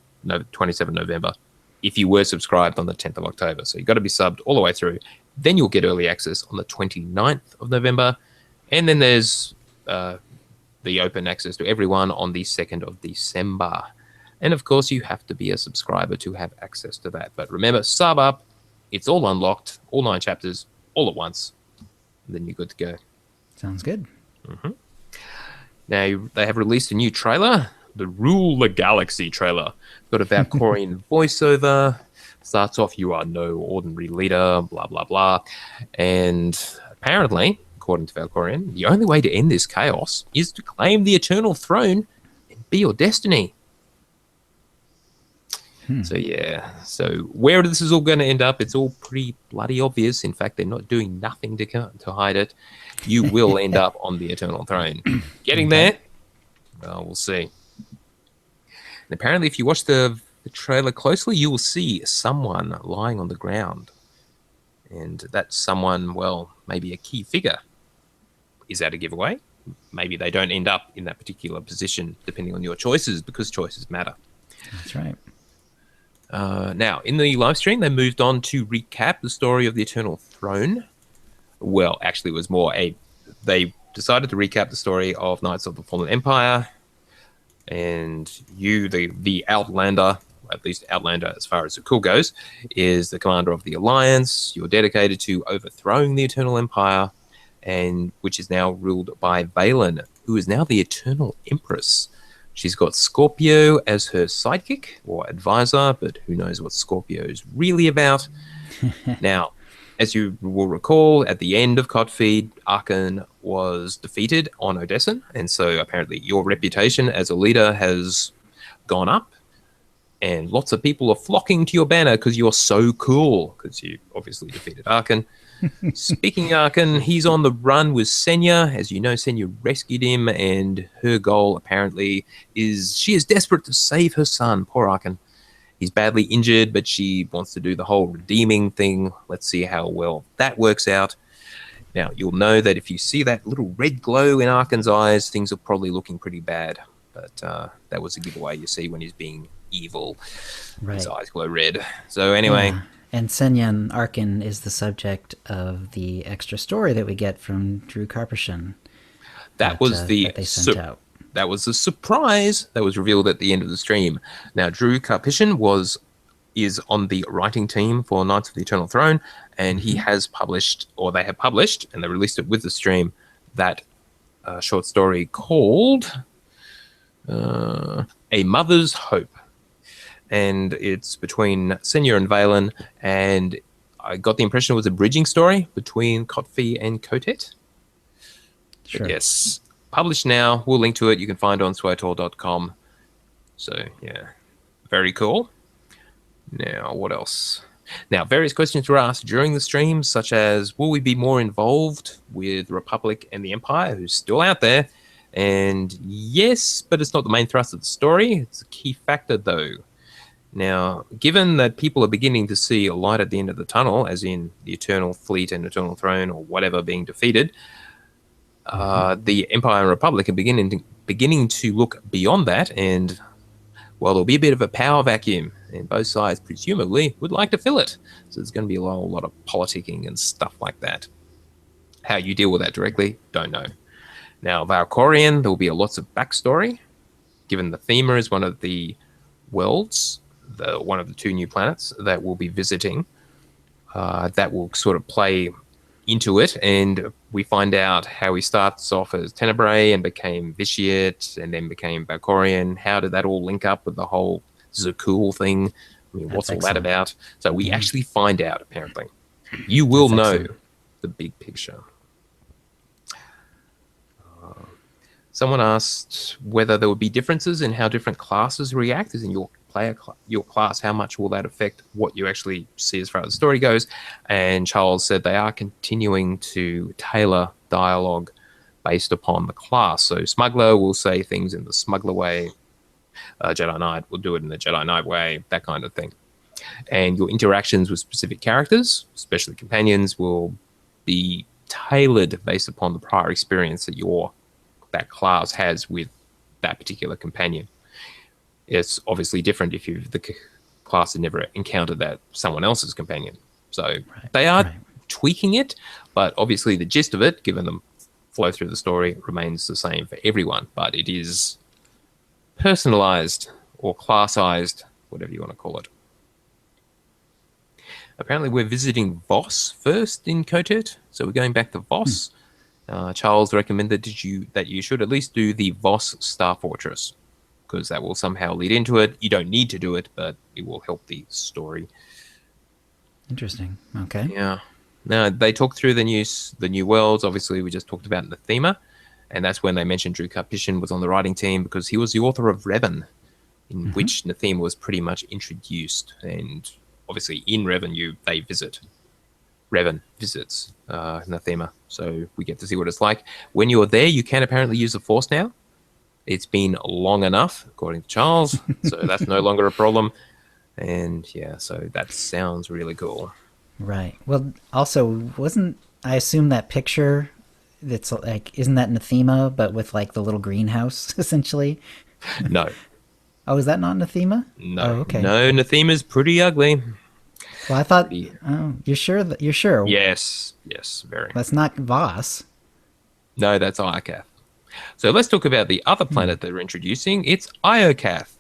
27 November if you were subscribed on the 10th of October. So you've got to be subbed all the way through. Then you'll get early access on the 29th of November. And then there's the open access to everyone on the 2nd of December. And of course, you have to be a subscriber to have access to that. But remember, sub up. It's all unlocked, all 9 chapters, all at once. And then you're good to go. Sounds good. Mm-hmm. Now, they have released a new trailer, the Rule the Galaxy trailer. Got a Valkorian voiceover. Starts off, you are no ordinary leader, blah, blah, blah. And apparently, according to Valkorian, the only way to end this chaos is to claim the eternal throne and be your destiny. So, so where this is all going to end up, it's all pretty bloody obvious. In fact, they're not doing nothing to hide it. You will end up on the eternal throne. Getting there? Well, we'll see. And apparently, if you watch the trailer closely, you will see someone lying on the ground. And that someone, well, maybe a key figure. Is that a giveaway? Maybe they don't end up in that particular position, depending on your choices, because choices matter. That's right. Now, in the live stream, they moved on to recap the story of the Eternal Throne. Well, actually, it was more they decided to recap the story of Knights of the Fallen Empire, and you, the Outlander, at least Outlander as far as the cool goes, is the commander of the Alliance. You're dedicated to overthrowing the Eternal Empire, and which is now ruled by Valen, who is now the Eternal Empress. She's got Scorpio as her sidekick or advisor, but who knows what Scorpio is really about. Now, as you will recall, at the end of Codfeed, Arkan was defeated on Odessen, and so apparently your reputation as a leader has gone up, and lots of people are flocking to your banner because you're so cool, because you obviously defeated Arkan. Speaking of Arkan, he's on the run with Senya. As you know, Senya rescued him, and her goal apparently is she is desperate to save her son. Poor Arkan. He's badly injured, but she wants to do the whole redeeming thing. Let's see how well that works out. Now, you'll know that if you see that little red glow in Arkan's eyes, things are probably looking pretty bad. But that was a giveaway, you see, when he's being evil. Right. His eyes glow red. So anyway... Yeah. And Senyan Arkin is the subject of the extra story that we get from Drew Karpyshyn. That was the that they sent out. That was the surprise that was revealed at the end of the stream. Now, Drew Karpyshyn is on the writing team for Knights of the Eternal Throne, and he has published, or they have published, and they released it with the stream, that short story called A Mother's Hope. And it's between Senya and Valen, and I got the impression it was a bridging story between Kotfi and Kotet. Sure. But yes, published now. We'll link to it. You can find it on sweator.com. So, yeah, very cool. Now, what else? Now, various questions were asked during the stream, such as, will we be more involved with Republic and the Empire, who's still out there? And yes, but it's not the main thrust of the story. It's a key factor, though. Now, given that people are beginning to see a light at the end of the tunnel, as in the Eternal Fleet and Eternal Throne or whatever being defeated, the Empire and Republic are beginning to look beyond that, and, well, there'll be a bit of a power vacuum, and both sides presumably would like to fill it. So there's going to be a whole lot of politicking and stuff like that. How you deal with that directly, don't know. Now, Valkorian, there will be lots of backstory, given the Thema is one of the worlds, one of the 2 new planets that we'll be visiting. That will sort of play into it, and we find out how he starts off as Tenebrae and became Vitiate and then became Valkorian. How did that all link up with the whole Zakul thing? I mean, what's all that about? So we actually find out, apparently. You will know the big picture. Someone asked whether there would be differences in how different classes react, as in your class, how much will that affect what you actually see as far as the story goes? And Charles said they are continuing to tailor dialogue based upon the class. So Smuggler will say things in the Smuggler way. Jedi Knight will do it in the Jedi Knight way, that kind of thing. And your interactions with specific characters, especially companions, will be tailored based upon the prior experience that class has with that particular companion. It's obviously different if the class had never encountered that someone else's companion. So they are tweaking it, but obviously the gist of it, given the flow through the story, remains the same for everyone. But it is personalized or classized, whatever you want to call it. Apparently we're visiting Voss first in Kotet, so we're going back to Voss. Charles recommended that you should at least do the Voss Star Fortress, because that will somehow lead into it. You don't need to do it, but it will help the story. Interesting. Okay. Yeah. Now, they talked through the new worlds. Obviously, we just talked about the Thema, and that's when they mentioned Drew Karpyshyn was on the writing team, because he was the author of Revan, in which Nathema was pretty much introduced. And obviously, in Revan, they visit. Revan visits Nathema, so we get to see what it's like. When you're there, you can apparently use the Force now. It's been long enough, according to Charles, so that's no longer a problem. And yeah, so that sounds really cool. Right. Well, also, I assume that picture that's like, isn't that Nathema, but with like the little greenhouse, essentially? No. Oh, is that not Nathema? No. Oh, okay. No, Nathema's pretty ugly. Well, I thought, you're sure? You're sure? Yes, very. That's not Voss. No, that's Iokath. So let's talk about the other planet they're introducing. It's Iokath,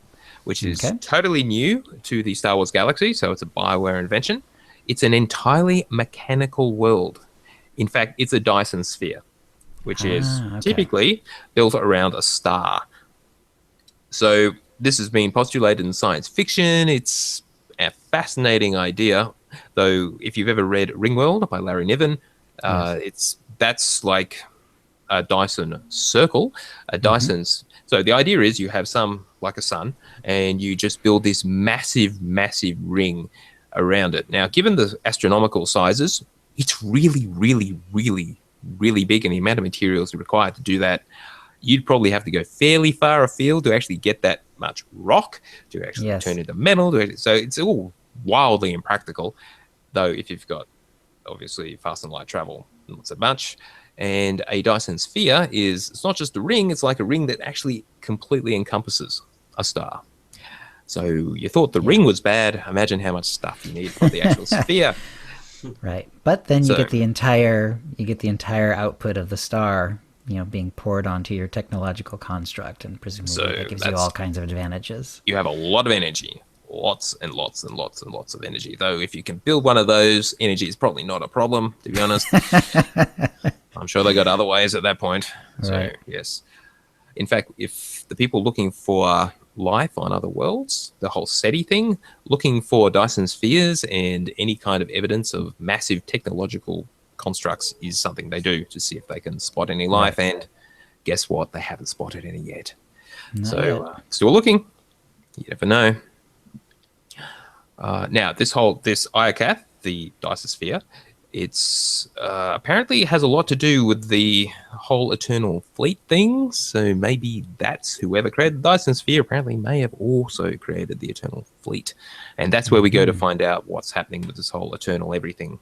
which is totally new to the Star Wars galaxy, so it's a BioWare invention. It's an entirely mechanical world. In fact, it's a Dyson sphere, which is typically built around a star. So this has been postulated in science fiction. It's a fascinating idea, though. If you've ever read Ringworld by Larry Niven, that's like a Dyson circle. So the idea is you have like a sun, and you just build this massive ring around it. Now, given the astronomical sizes, it's really big, and the amount of materials required to do that, you'd probably have to go fairly far afield to actually get that much rock to actually turn into metal. So it's all wildly impractical, though if you've got, obviously, fast and light travel, not so much. And a Dyson sphere it's not just a ring, it's like a ring that actually completely encompasses a star. So you thought the ring was bad. Imagine how much stuff you need for the actual sphere. Right. But then you get the entire output of the star, being poured onto your technological construct, and presumably that gives you all kinds of advantages. You have a lot of energy. Lots and lots of energy. Though if you can build one of those, energy is probably not a problem, to be honest. I'm sure they got other ways at that point. So, yes. In fact, if the people looking for life on other worlds, the whole SETI thing, looking for Dyson spheres and any kind of evidence of massive technological constructs is something they do to see if they can spot any life. Right. And guess what? They haven't spotted any yet. Not yet. Still looking. You never know. Now, this Iocath, the Dysosphere, it's apparently has a lot to do with the whole Eternal Fleet thing. So maybe that's whoever created the Dyson Sphere apparently may have also created the Eternal Fleet. And that's where we go to find out what's happening with this whole Eternal everything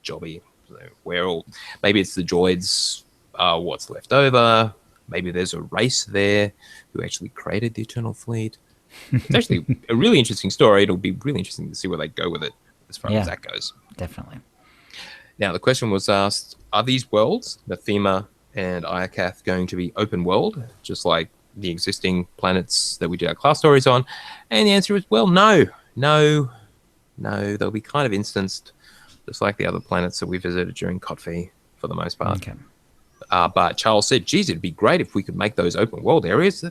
jobby. So maybe it's the droids, what's left over. Maybe there's a race there who actually created the Eternal Fleet. It's actually a really interesting story. It'll be really interesting to see where they go with it as far as that goes. Definitely. Now, the question was asked, are these worlds, Nathema and Iocath, going to be open world, just like the existing planets that we did our class stories on? And the answer is, well, no. They'll be kind of instanced, just like the other planets that we visited during Kotfi for the most part. Okay. But Charles said, geez, it'd be great if we could make those open world areas.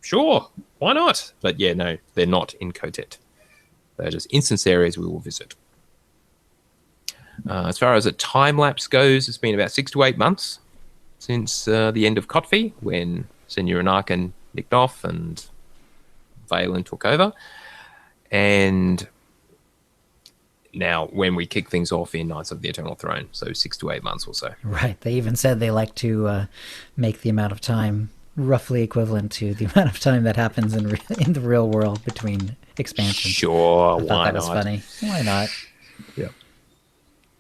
Sure, why not? But yeah, no, they're not in Kotet. They're just instance areas we will visit. As far as a time lapse goes, it's been about 6 to 8 months since the end of Kotfi, when Senor Anarkin nicked off and Valen took over. And now when we kick things off in Knights of the Eternal Throne, so 6 to 8 months or so. Right. They even said they like to make the amount of time roughly equivalent to the amount of time that happens in the real world between expansions. Sure, I thought why that not? was funny. Why not? Yeah.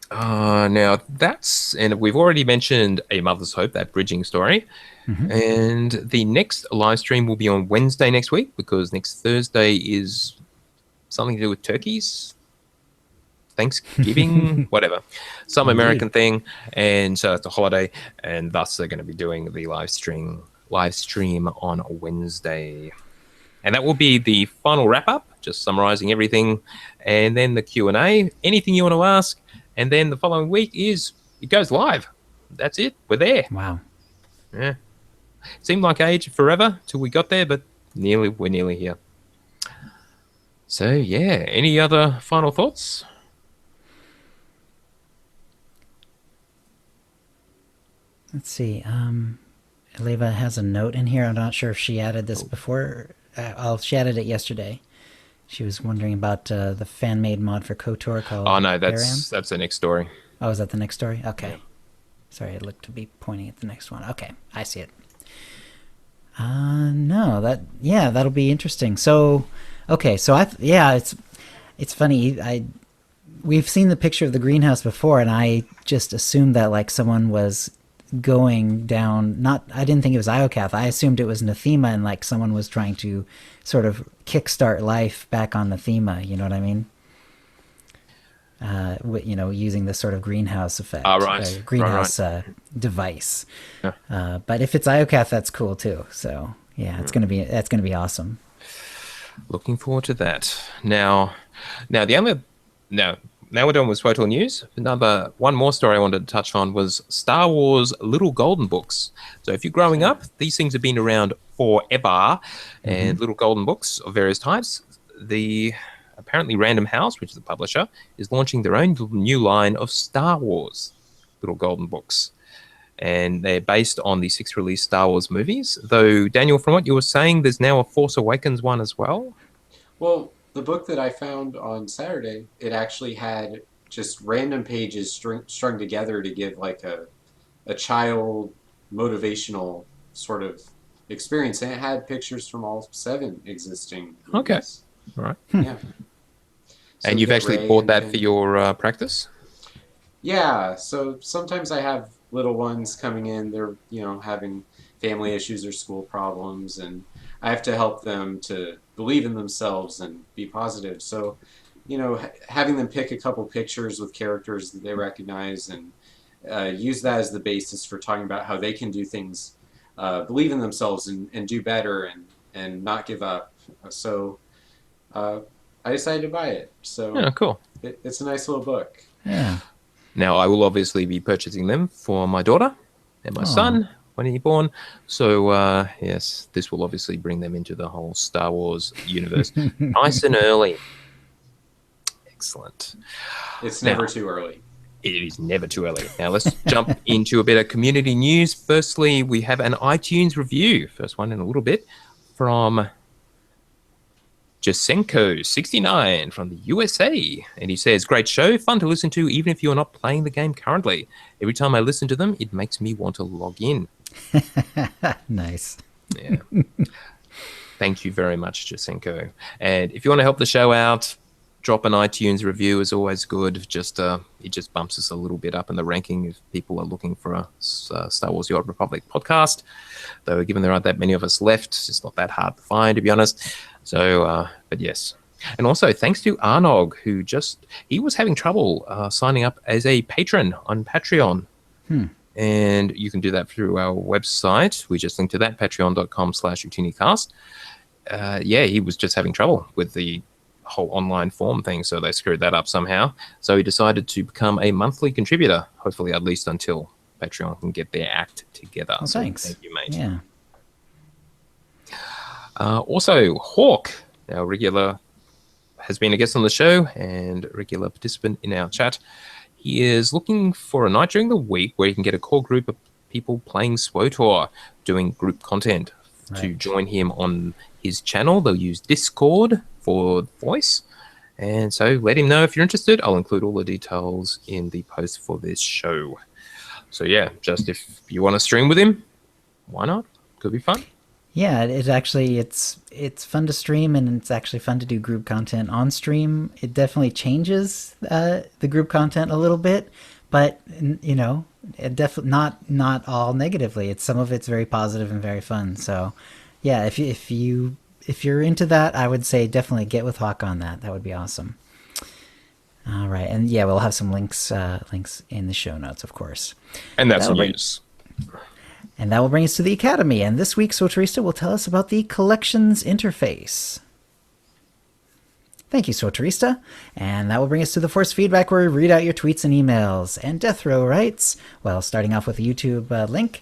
Now and we've already mentioned A Mother's Hope, that bridging story. And the next live stream will be on Wednesday next week, because next Thursday is something to do with turkeys, Thanksgiving, whatever, some American thing. And so it's a holiday, and thus they're going to be doing the live stream on Wednesday. And that will be the final wrap-up, just summarizing everything, and then the Q&A, anything you want to ask. And then the following week it goes live. That's it. We're there. Wow. Yeah. Seemed like age forever till we got there, but we're nearly here. So, yeah. Any other final thoughts? Let's see. Eleva has a note in here. I'm not sure if she added this before. She added it yesterday. She was wondering about the fan-made mod for KOTOR called Oh, no, Baram. that's the next story. Oh, is that the next story? Okay. Yeah. Sorry, I looked to be pointing at the next one. Okay, I see it. No, that'll be interesting. So, okay, so it's funny. We've seen the picture of the greenhouse before, and I just assumed that like someone was going down. I didn't think it was Iocath. I assumed it was Nathema, and like someone was trying to sort of kickstart life back on Nathema. You know what I mean? Using this sort of greenhouse effect, right. greenhouse device. Yeah. But if it's Iocath, that's cool too. So yeah, that's gonna be awesome. Looking forward to that. Now we're done with Swotal News. One more story I wanted to touch on was Star Wars Little Golden Books. So if you're growing up, these things have been around forever, and Little Golden Books of various types. Apparently Random House, which is the publisher, is launching their own new line of Star Wars Little Golden Books. And they're based on the 6 released Star Wars movies. Though, Daniel, from what you were saying, there's now a Force Awakens one as well. Well, the book that I found on Saturday, it actually had just random pages strung together to give like a child motivational sort of experience. And it had pictures from all 7 existing movies. Okay. All right. Yeah. So and you've actually Rey bought and that Finn. for your practice? Yeah, so sometimes I have little ones coming in, they're, having family issues or school problems, and I have to help them to believe in themselves and be positive. So, having them pick a couple pictures with characters that they recognize and use that as the basis for talking about how they can do things, believe in themselves and do better and not give up. So I decided to buy it. So Yeah, cool. It's a nice little book. Yeah. Now, I will obviously be purchasing them for my daughter and my son when you're born. So, yes, this will obviously bring them into the whole Star Wars universe nice and early. Excellent. It's Now, never too early. it is never too early. Now, let's jump into a bit of community news. Firstly, we have an iTunes review, first one in a little bit, from Jasenko69 from the USA. And he says, great show, fun to listen to even if you're not playing the game currently. Every time I listen to them, it makes me want to log in. Nice. Yeah. Thank you very much, Jasenko. And if you want to help the show out, drop an iTunes review is always good. It just bumps us a little bit up in the ranking if people are looking for a Star Wars: The Old Republic podcast. Though, given there aren't that many of us left, it's not that hard to find, to be honest. So, but yes. And also, thanks to Arnog, he was having trouble signing up as a patron on Patreon. And you can do that through our website. We just linked to that, patreon.com/OotiniCast. He was just having trouble with the whole online form thing, so they screwed that up somehow. So he decided to become a monthly contributor, hopefully at least until Patreon can get their act together. Well, so thanks. Thank you, mate. Yeah. Also, Hawk, our regular, has been a guest on the show and regular participant in our chat. He is looking for a night during the week where he can get a core group of people playing SWOTOR, doing group content. Right. To join him on his channel, they'll use Discord for voice. And so let him know if you're interested. I'll include all the details in the post for this show. So yeah, just if you want to stream with him, why not? Could be fun. Yeah, it's fun to stream, and it's actually fun to do group content on stream. It definitely changes the group content a little bit, but it definitely not all negatively. Some of it's very positive and very fun. So, yeah, if you're into that, I would say definitely get with Hawk on that. That would be awesome. All right, and yeah, we'll have some links in the show notes, of course. And that's news. And that will bring us to the Academy. And this week, Soterista will tell us about the Collections interface. Thank you, Soterista. And that will bring us to the Force Feedback, where we read out your tweets and emails. And Death Row writes, well, starting off with a YouTube link,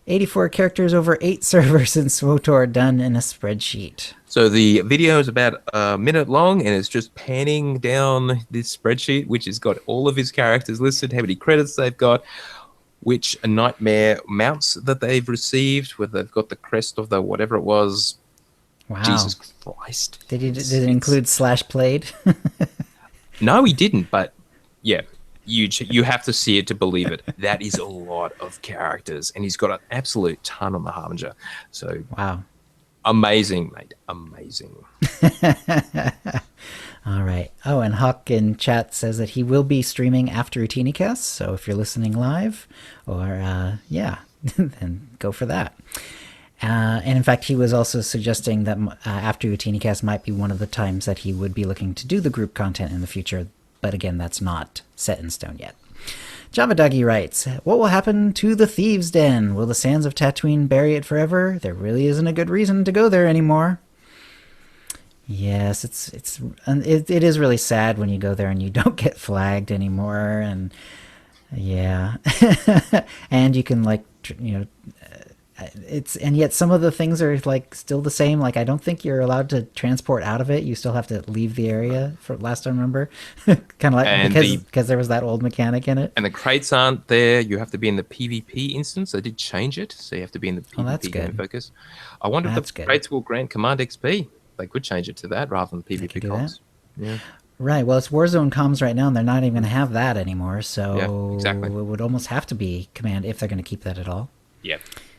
84 characters over 8 servers in SWOTOR done in a spreadsheet. So the video is about a minute long, and it's just panning down this spreadsheet, which has got all of his characters listed, how many credits they've got, which nightmare mounts that they've received, where they've got the crest of the whatever it was. Wow. Jesus Christ. Did it include /played? No, he didn't, but yeah, you have to see it to believe it. That is a lot of characters, and he's got an absolute ton on the Harbinger. So Wow. Amazing, mate. Amazing. All right. Oh, and Hawk in chat says that he will be streaming after OotiniCast. So if you're listening live, or then go for that. And in fact, he was also suggesting that after OotiniCast might be one of the times that he would be looking to do the group content in the future. But again, that's not set in stone yet. Java Doggy writes, what will happen to the Thieves' Den? Will the sands of Tatooine bury it forever? There really isn't a good reason to go there anymore. Yes, it is really sad when you go there and you don't get flagged anymore, and yeah, and you can and yet some of the things are like still the same. Like I don't think you're allowed to transport out of it. You still have to leave the area. For last I remember, kind of like because there was that old mechanic in it. And the crates aren't there. You have to be in the PvP instance. They did change it, so you have to be in the PvP game focus. I wonder if the crates will grant Command XP. They could change it to that rather than PvP comms. Yeah. Right. Well, it's Warzone comms right now, and they're not even going to have that anymore. So yeah, exactly. It would almost have to be Command if they're going to keep that at all. Yeah,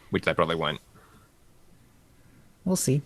which they probably won't. We'll see.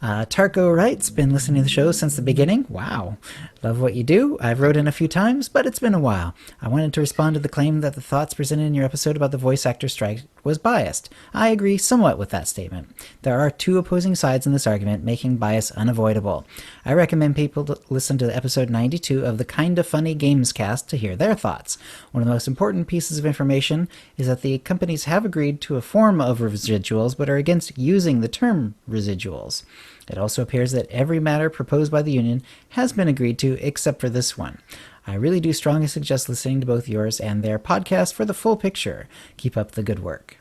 Tarko writes, been listening to the show since the beginning. Wow. Love what you do. I've wrote in a few times, but it's been a while. I wanted to respond to the claim that the thoughts presented in your episode about the voice actor strike was biased. I agree somewhat with that statement. There are two opposing sides in this argument, making bias unavoidable. I recommend people to listen to episode 92 of the Kinda Funny Games cast to hear their thoughts. One of the most important pieces of information is that the companies have agreed to a form of residuals, but are against using the term residuals. It also appears that every matter proposed by the union has been agreed to except for this one. I really do strongly suggest listening to both yours and their podcast for the full picture. Keep up the good work.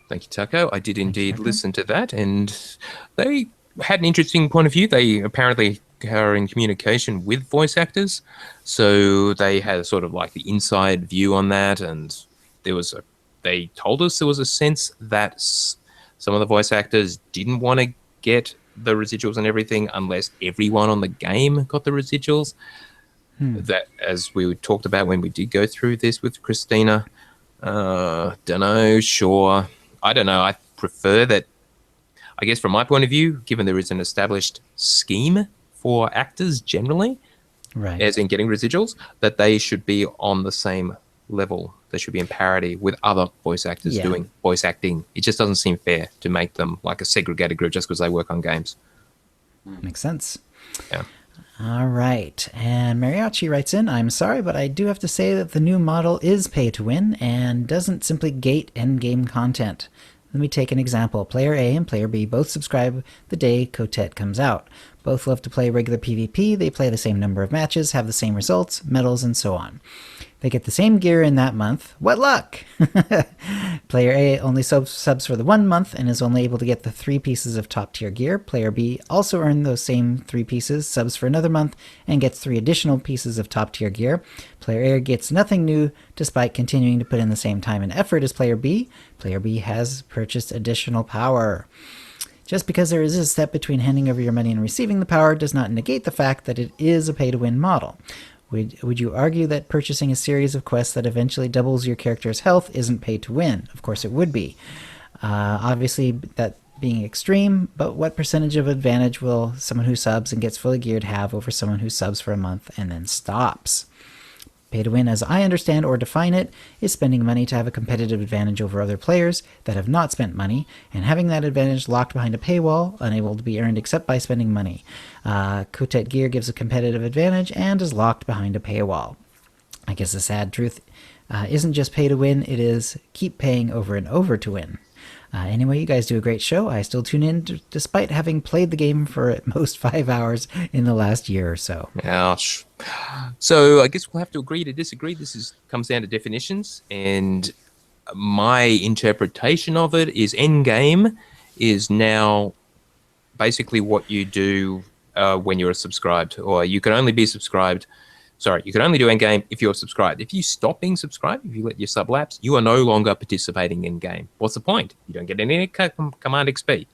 Thank you, Taco. I did indeed listen to that, and they had an interesting point of view. They apparently are in communication with voice actors, so they had sort of like the inside view on that, and they told us there was a sense that some of the voice actors didn't want to get the residuals and everything unless everyone on the game got the residuals. That, as we talked about when we did go through this with Christina, don't know, sure. I don't know. I prefer that, I guess from my point of view, given there is an established scheme for actors generally, Right. as in getting residuals, that they should be on the same level. They should be in parity with other voice actors doing voice acting. It just doesn't seem fair to make them like a segregated group just because they work on games. Makes sense. Yeah. All right. And Mariachi writes in, I'm sorry, but I do have to say that the new model is pay to win and doesn't simply gate endgame content. Let me take an example. Player A and Player B both subscribe the day Cotet comes out. Both love to play regular PvP, they play the same number of matches, have the same results, medals, and so on. They get the same gear in that month. What luck! Player A only subs for the 1 month and is only able to get the 3 pieces of top tier gear. Player B also earned those same 3 pieces, subs for another month, and gets 3 additional pieces of top tier gear. Player A gets nothing new despite continuing to put in the same time and effort as Player B. Player B has purchased additional power. Just because there is a step between handing over your money and receiving the power does not negate the fact that it is a pay-to-win model. Would you argue that purchasing a series of quests that eventually doubles your character's health isn't pay-to-win? Of course it would be. Obviously, that being extreme, but what percentage of advantage will someone who subs and gets fully geared have over someone who subs for a month and then stops? Pay to win, as I understand or define it, is spending money to have a competitive advantage over other players that have not spent money, and having that advantage locked behind a paywall, unable to be earned except by spending money. Cotet gear gives a competitive advantage and is locked behind a paywall. I guess the sad truth isn't just pay to win, it is keep paying over and over to win. Anyway, you guys do a great show. I still tune in despite having played the game for at most 5 hours in the last year or so. Ouch. So I guess we'll have to agree to disagree. This comes down to definitions, and my interpretation of it is endgame is now basically what you do when you're subscribed, or you can only be subscribed. Sorry, you can only do endgame if you're subscribed. If you stop being subscribed, if you let your sub lapse, you are no longer participating in game. What's the point? You don't get any command XP.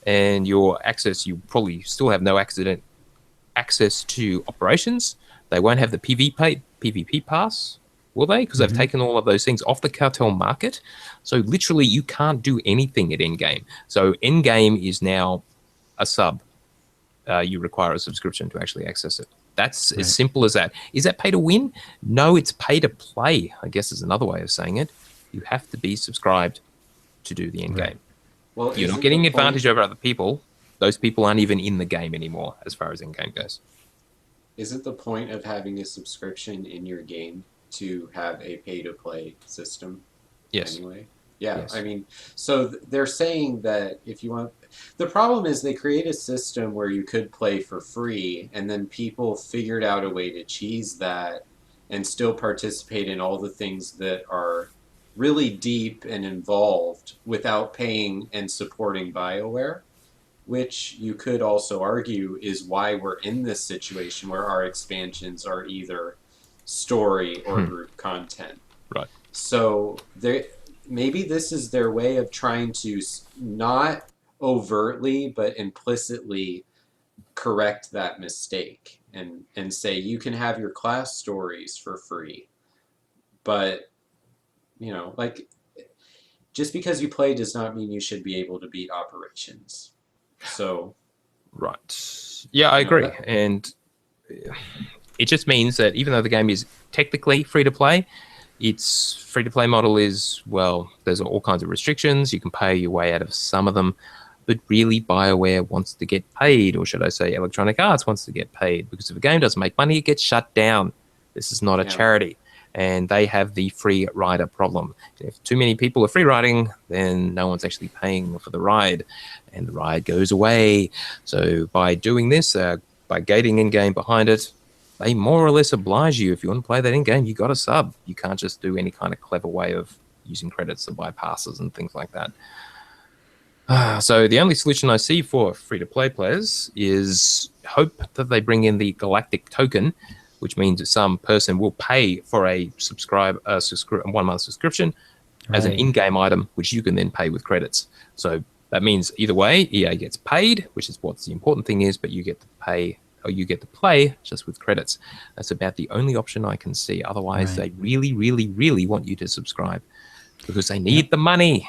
And your access, you probably still have no access to operations. They won't have the PvP pass, will they? Because they've taken all of those things off the cartel market. So literally you can't do anything at endgame. So endgame is now a sub. You require a subscription to actually access it. That's as simple as that. Is that pay to win? No, it's pay to play, I guess is another way of saying it. You have to be subscribed to do the end game. Well, you're not getting advantage over other people. Those people aren't even in the game anymore as far as end game goes. Isn't the point of having a subscription in your game to have a pay to play system? Yes. Anyway. Yeah, yes. I mean, so they're saying that if you want... The problem is they create a system where you could play for free, and then people figured out a way to cheese that and still participate in all the things that are really deep and involved without paying and supporting BioWare, which you could also argue is why we're in this situation where our expansions are either story or group content. Right. So maybe this is their way of trying to not overtly but implicitly correct that mistake and say you can have your class stories for free, but you know, like, just because you play does not mean you should be able to beat operations. So right, yeah, I agree. And it just means that even though the game is technically free to play, its free to play model is, well, there's all kinds of restrictions. You can pay your way out of some of them. But really, BioWare wants to get paid, or should I say Electronic Arts wants to get paid, because if a game doesn't make money, it gets shut down. This is not a charity, and they have the free rider problem. If too many people are free riding, then no one's actually paying for the ride, and the ride goes away. So by doing this, by gating in-game behind it, they more or less oblige you. If you want to play that in-game, you got to sub. You can't just do any kind of clever way of using credits to buy passes and things like that. So the only solution I see for free-to-play players is hope that they bring in the galactic token, which means that some person will pay for a 1-month subscription as an in-game item, which you can then pay with credits. So that means either way, EA gets paid, which is what the important thing is, but you get to pay, or you get to play just with credits. That's about the only option I can see. Otherwise, they really, really, really want you to subscribe because they need the money.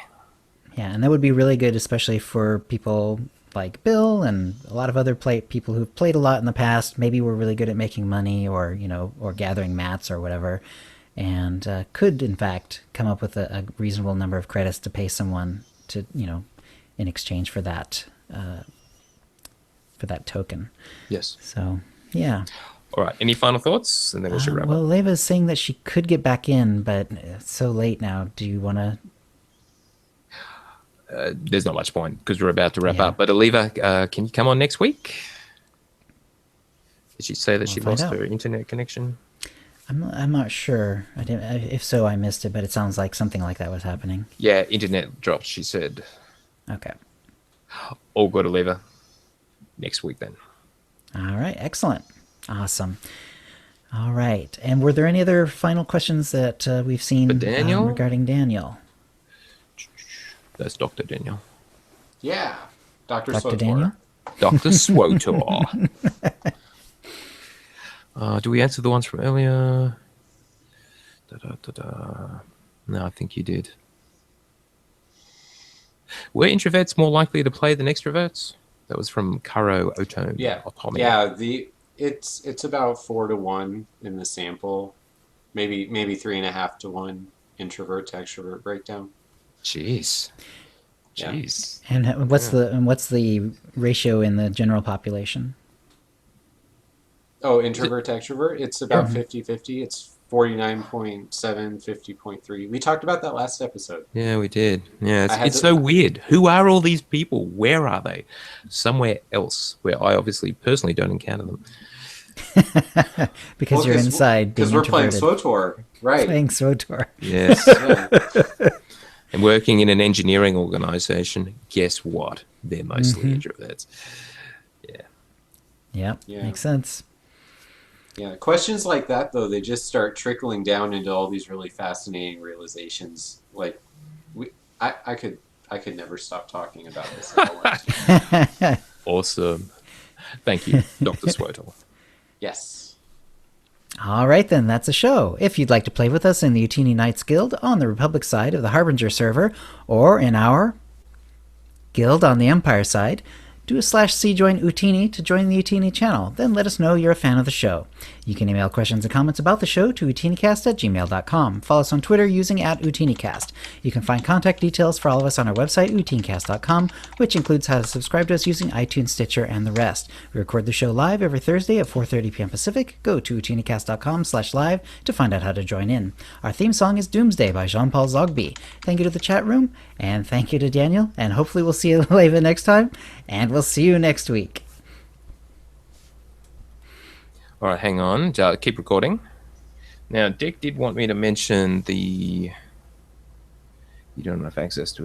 Yeah, and that would be really good, especially for people like Bill and a lot of other people who've played a lot in the past. Maybe we're really good at making money, or or gathering mats or whatever, and could in fact come up with a reasonable number of credits to pay someone to in exchange for that token. Yes. So yeah. All right. Any final thoughts, and then we should wrap well, up. Leva's saying that she could get back in, but it's so late now. Do you want to? There's not much point because we're about to wrap up. But Aliva, can you come on next week? Did she say that she lost her internet connection? I'm not sure. I didn't. If so, I missed it. But it sounds like something like that was happening. Yeah, internet dropped. She said. Okay. All good, Aliva. Next week then. All right. Excellent. Awesome. All right. And were there any other final questions that we've seen regarding Daniel? That's Dr. Daniel. Yeah. Dr. Daniel? Dr. Swotor. Do we answer the ones from earlier? No, I think you did. Were introverts more likely to play than extroverts? That was from Karo Otome. Yeah. Yeah, it's about 4 to 1 in the sample. Maybe 3.5 to 1 introvert to extrovert breakdown. Jeez. Yeah. And what's the ratio in the general population? Oh, introvert to extrovert? It's about 50-50. It's 49.7, 50.3. We talked about that last episode. Yeah, we did. Yeah, it's so weird. Who are all these people? Where are they? Somewhere else, where I obviously personally don't encounter them. Because you're inside being because we're playing SWTOR. Right. Playing SWTOR. Yes. And working in an engineering organization, guess what? They're mostly introverts. Yeah. Yeah, makes sense. Yeah, questions like that, though, they just start trickling down into all these really fascinating realizations. Like, I could never stop talking about this. Awesome. Thank you, Dr. SWTOR. Yes. All right, then, that's a show. If you'd like to play with us in the Utini Knights Guild on the Republic side of the Harbinger server, or in our guild on the Empire side, do a /C join Utini to join the Utini channel. Then let us know you're a fan of the show. You can email questions and comments about the show to OotiniCast@gmail.com. Follow us on Twitter using @OotiniCast. You can find contact details for all of us on our website, OotiniCast.com, which includes how to subscribe to us using iTunes, Stitcher, and the rest. We record the show live every Thursday at 4:30 p.m. Pacific. Go to OotiniCast.com/live to find out how to join in. Our theme song is Doomsday by Jean-Paul Zogby. Thank you to the chat room, and thank you to Daniel, and hopefully we'll see you Leva next time, and we'll see you next week. All right, hang on. Keep recording. Now, Dick did want me to mention you don't have access to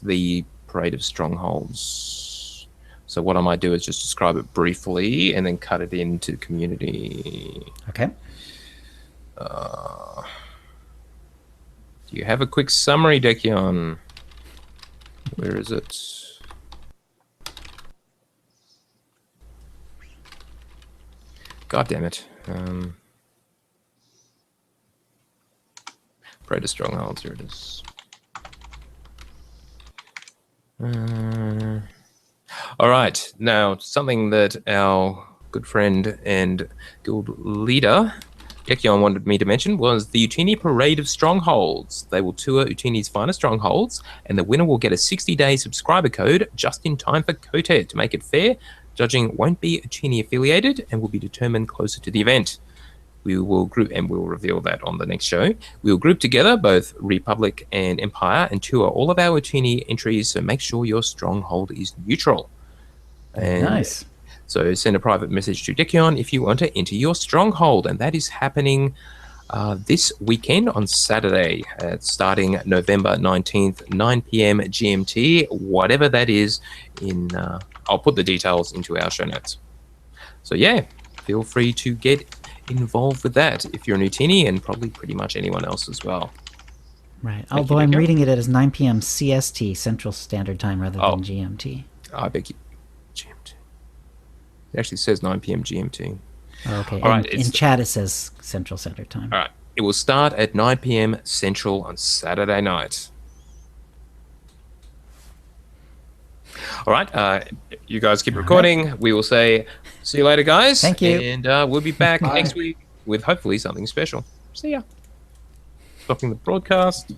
the Parade of Strongholds. So what I might do is just describe it briefly and then cut it into community. Okay. Do you have a quick summary, Dekion? Where is it? God damn it. Parade of Strongholds, here it is. All right, now something that our good friend and guild leader, Dekion, wanted me to mention was the Utini Parade of Strongholds. They will tour Utini's finest strongholds, and the winner will get a 60-day subscriber code just in time for Kote. To make it fair, judging won't be Utini affiliated and will be determined closer to the event. We will group, and we'll reveal that on the next show. We will group together both Republic and Empire and tour all of our Utini entries, so make sure your stronghold is neutral. And nice. So send a private message to Dekion if you want to enter your stronghold, and that is happening this weekend on Saturday, starting November 19th, 9 p.m. GMT, whatever that is. I'll put the details into our show notes. So yeah, feel free to get involved with that if you're an Utini, and probably pretty much anyone else as well. Right. Thank Although you, I'm Dekion. reading it as 9 p.m. CST, Central Standard Time, rather Oh. than GMT. I beg you. GMT. It actually says 9 p.m. GMT. Oh, okay. All right, In chat, it says Central Standard Time. All right. It will start at 9 p.m. Central on Saturday night. All right. You guys keep recording. We will say, see you later, guys. Thank you. And we'll be back Bye. next week with hopefully something special. See ya. Stopping the broadcast.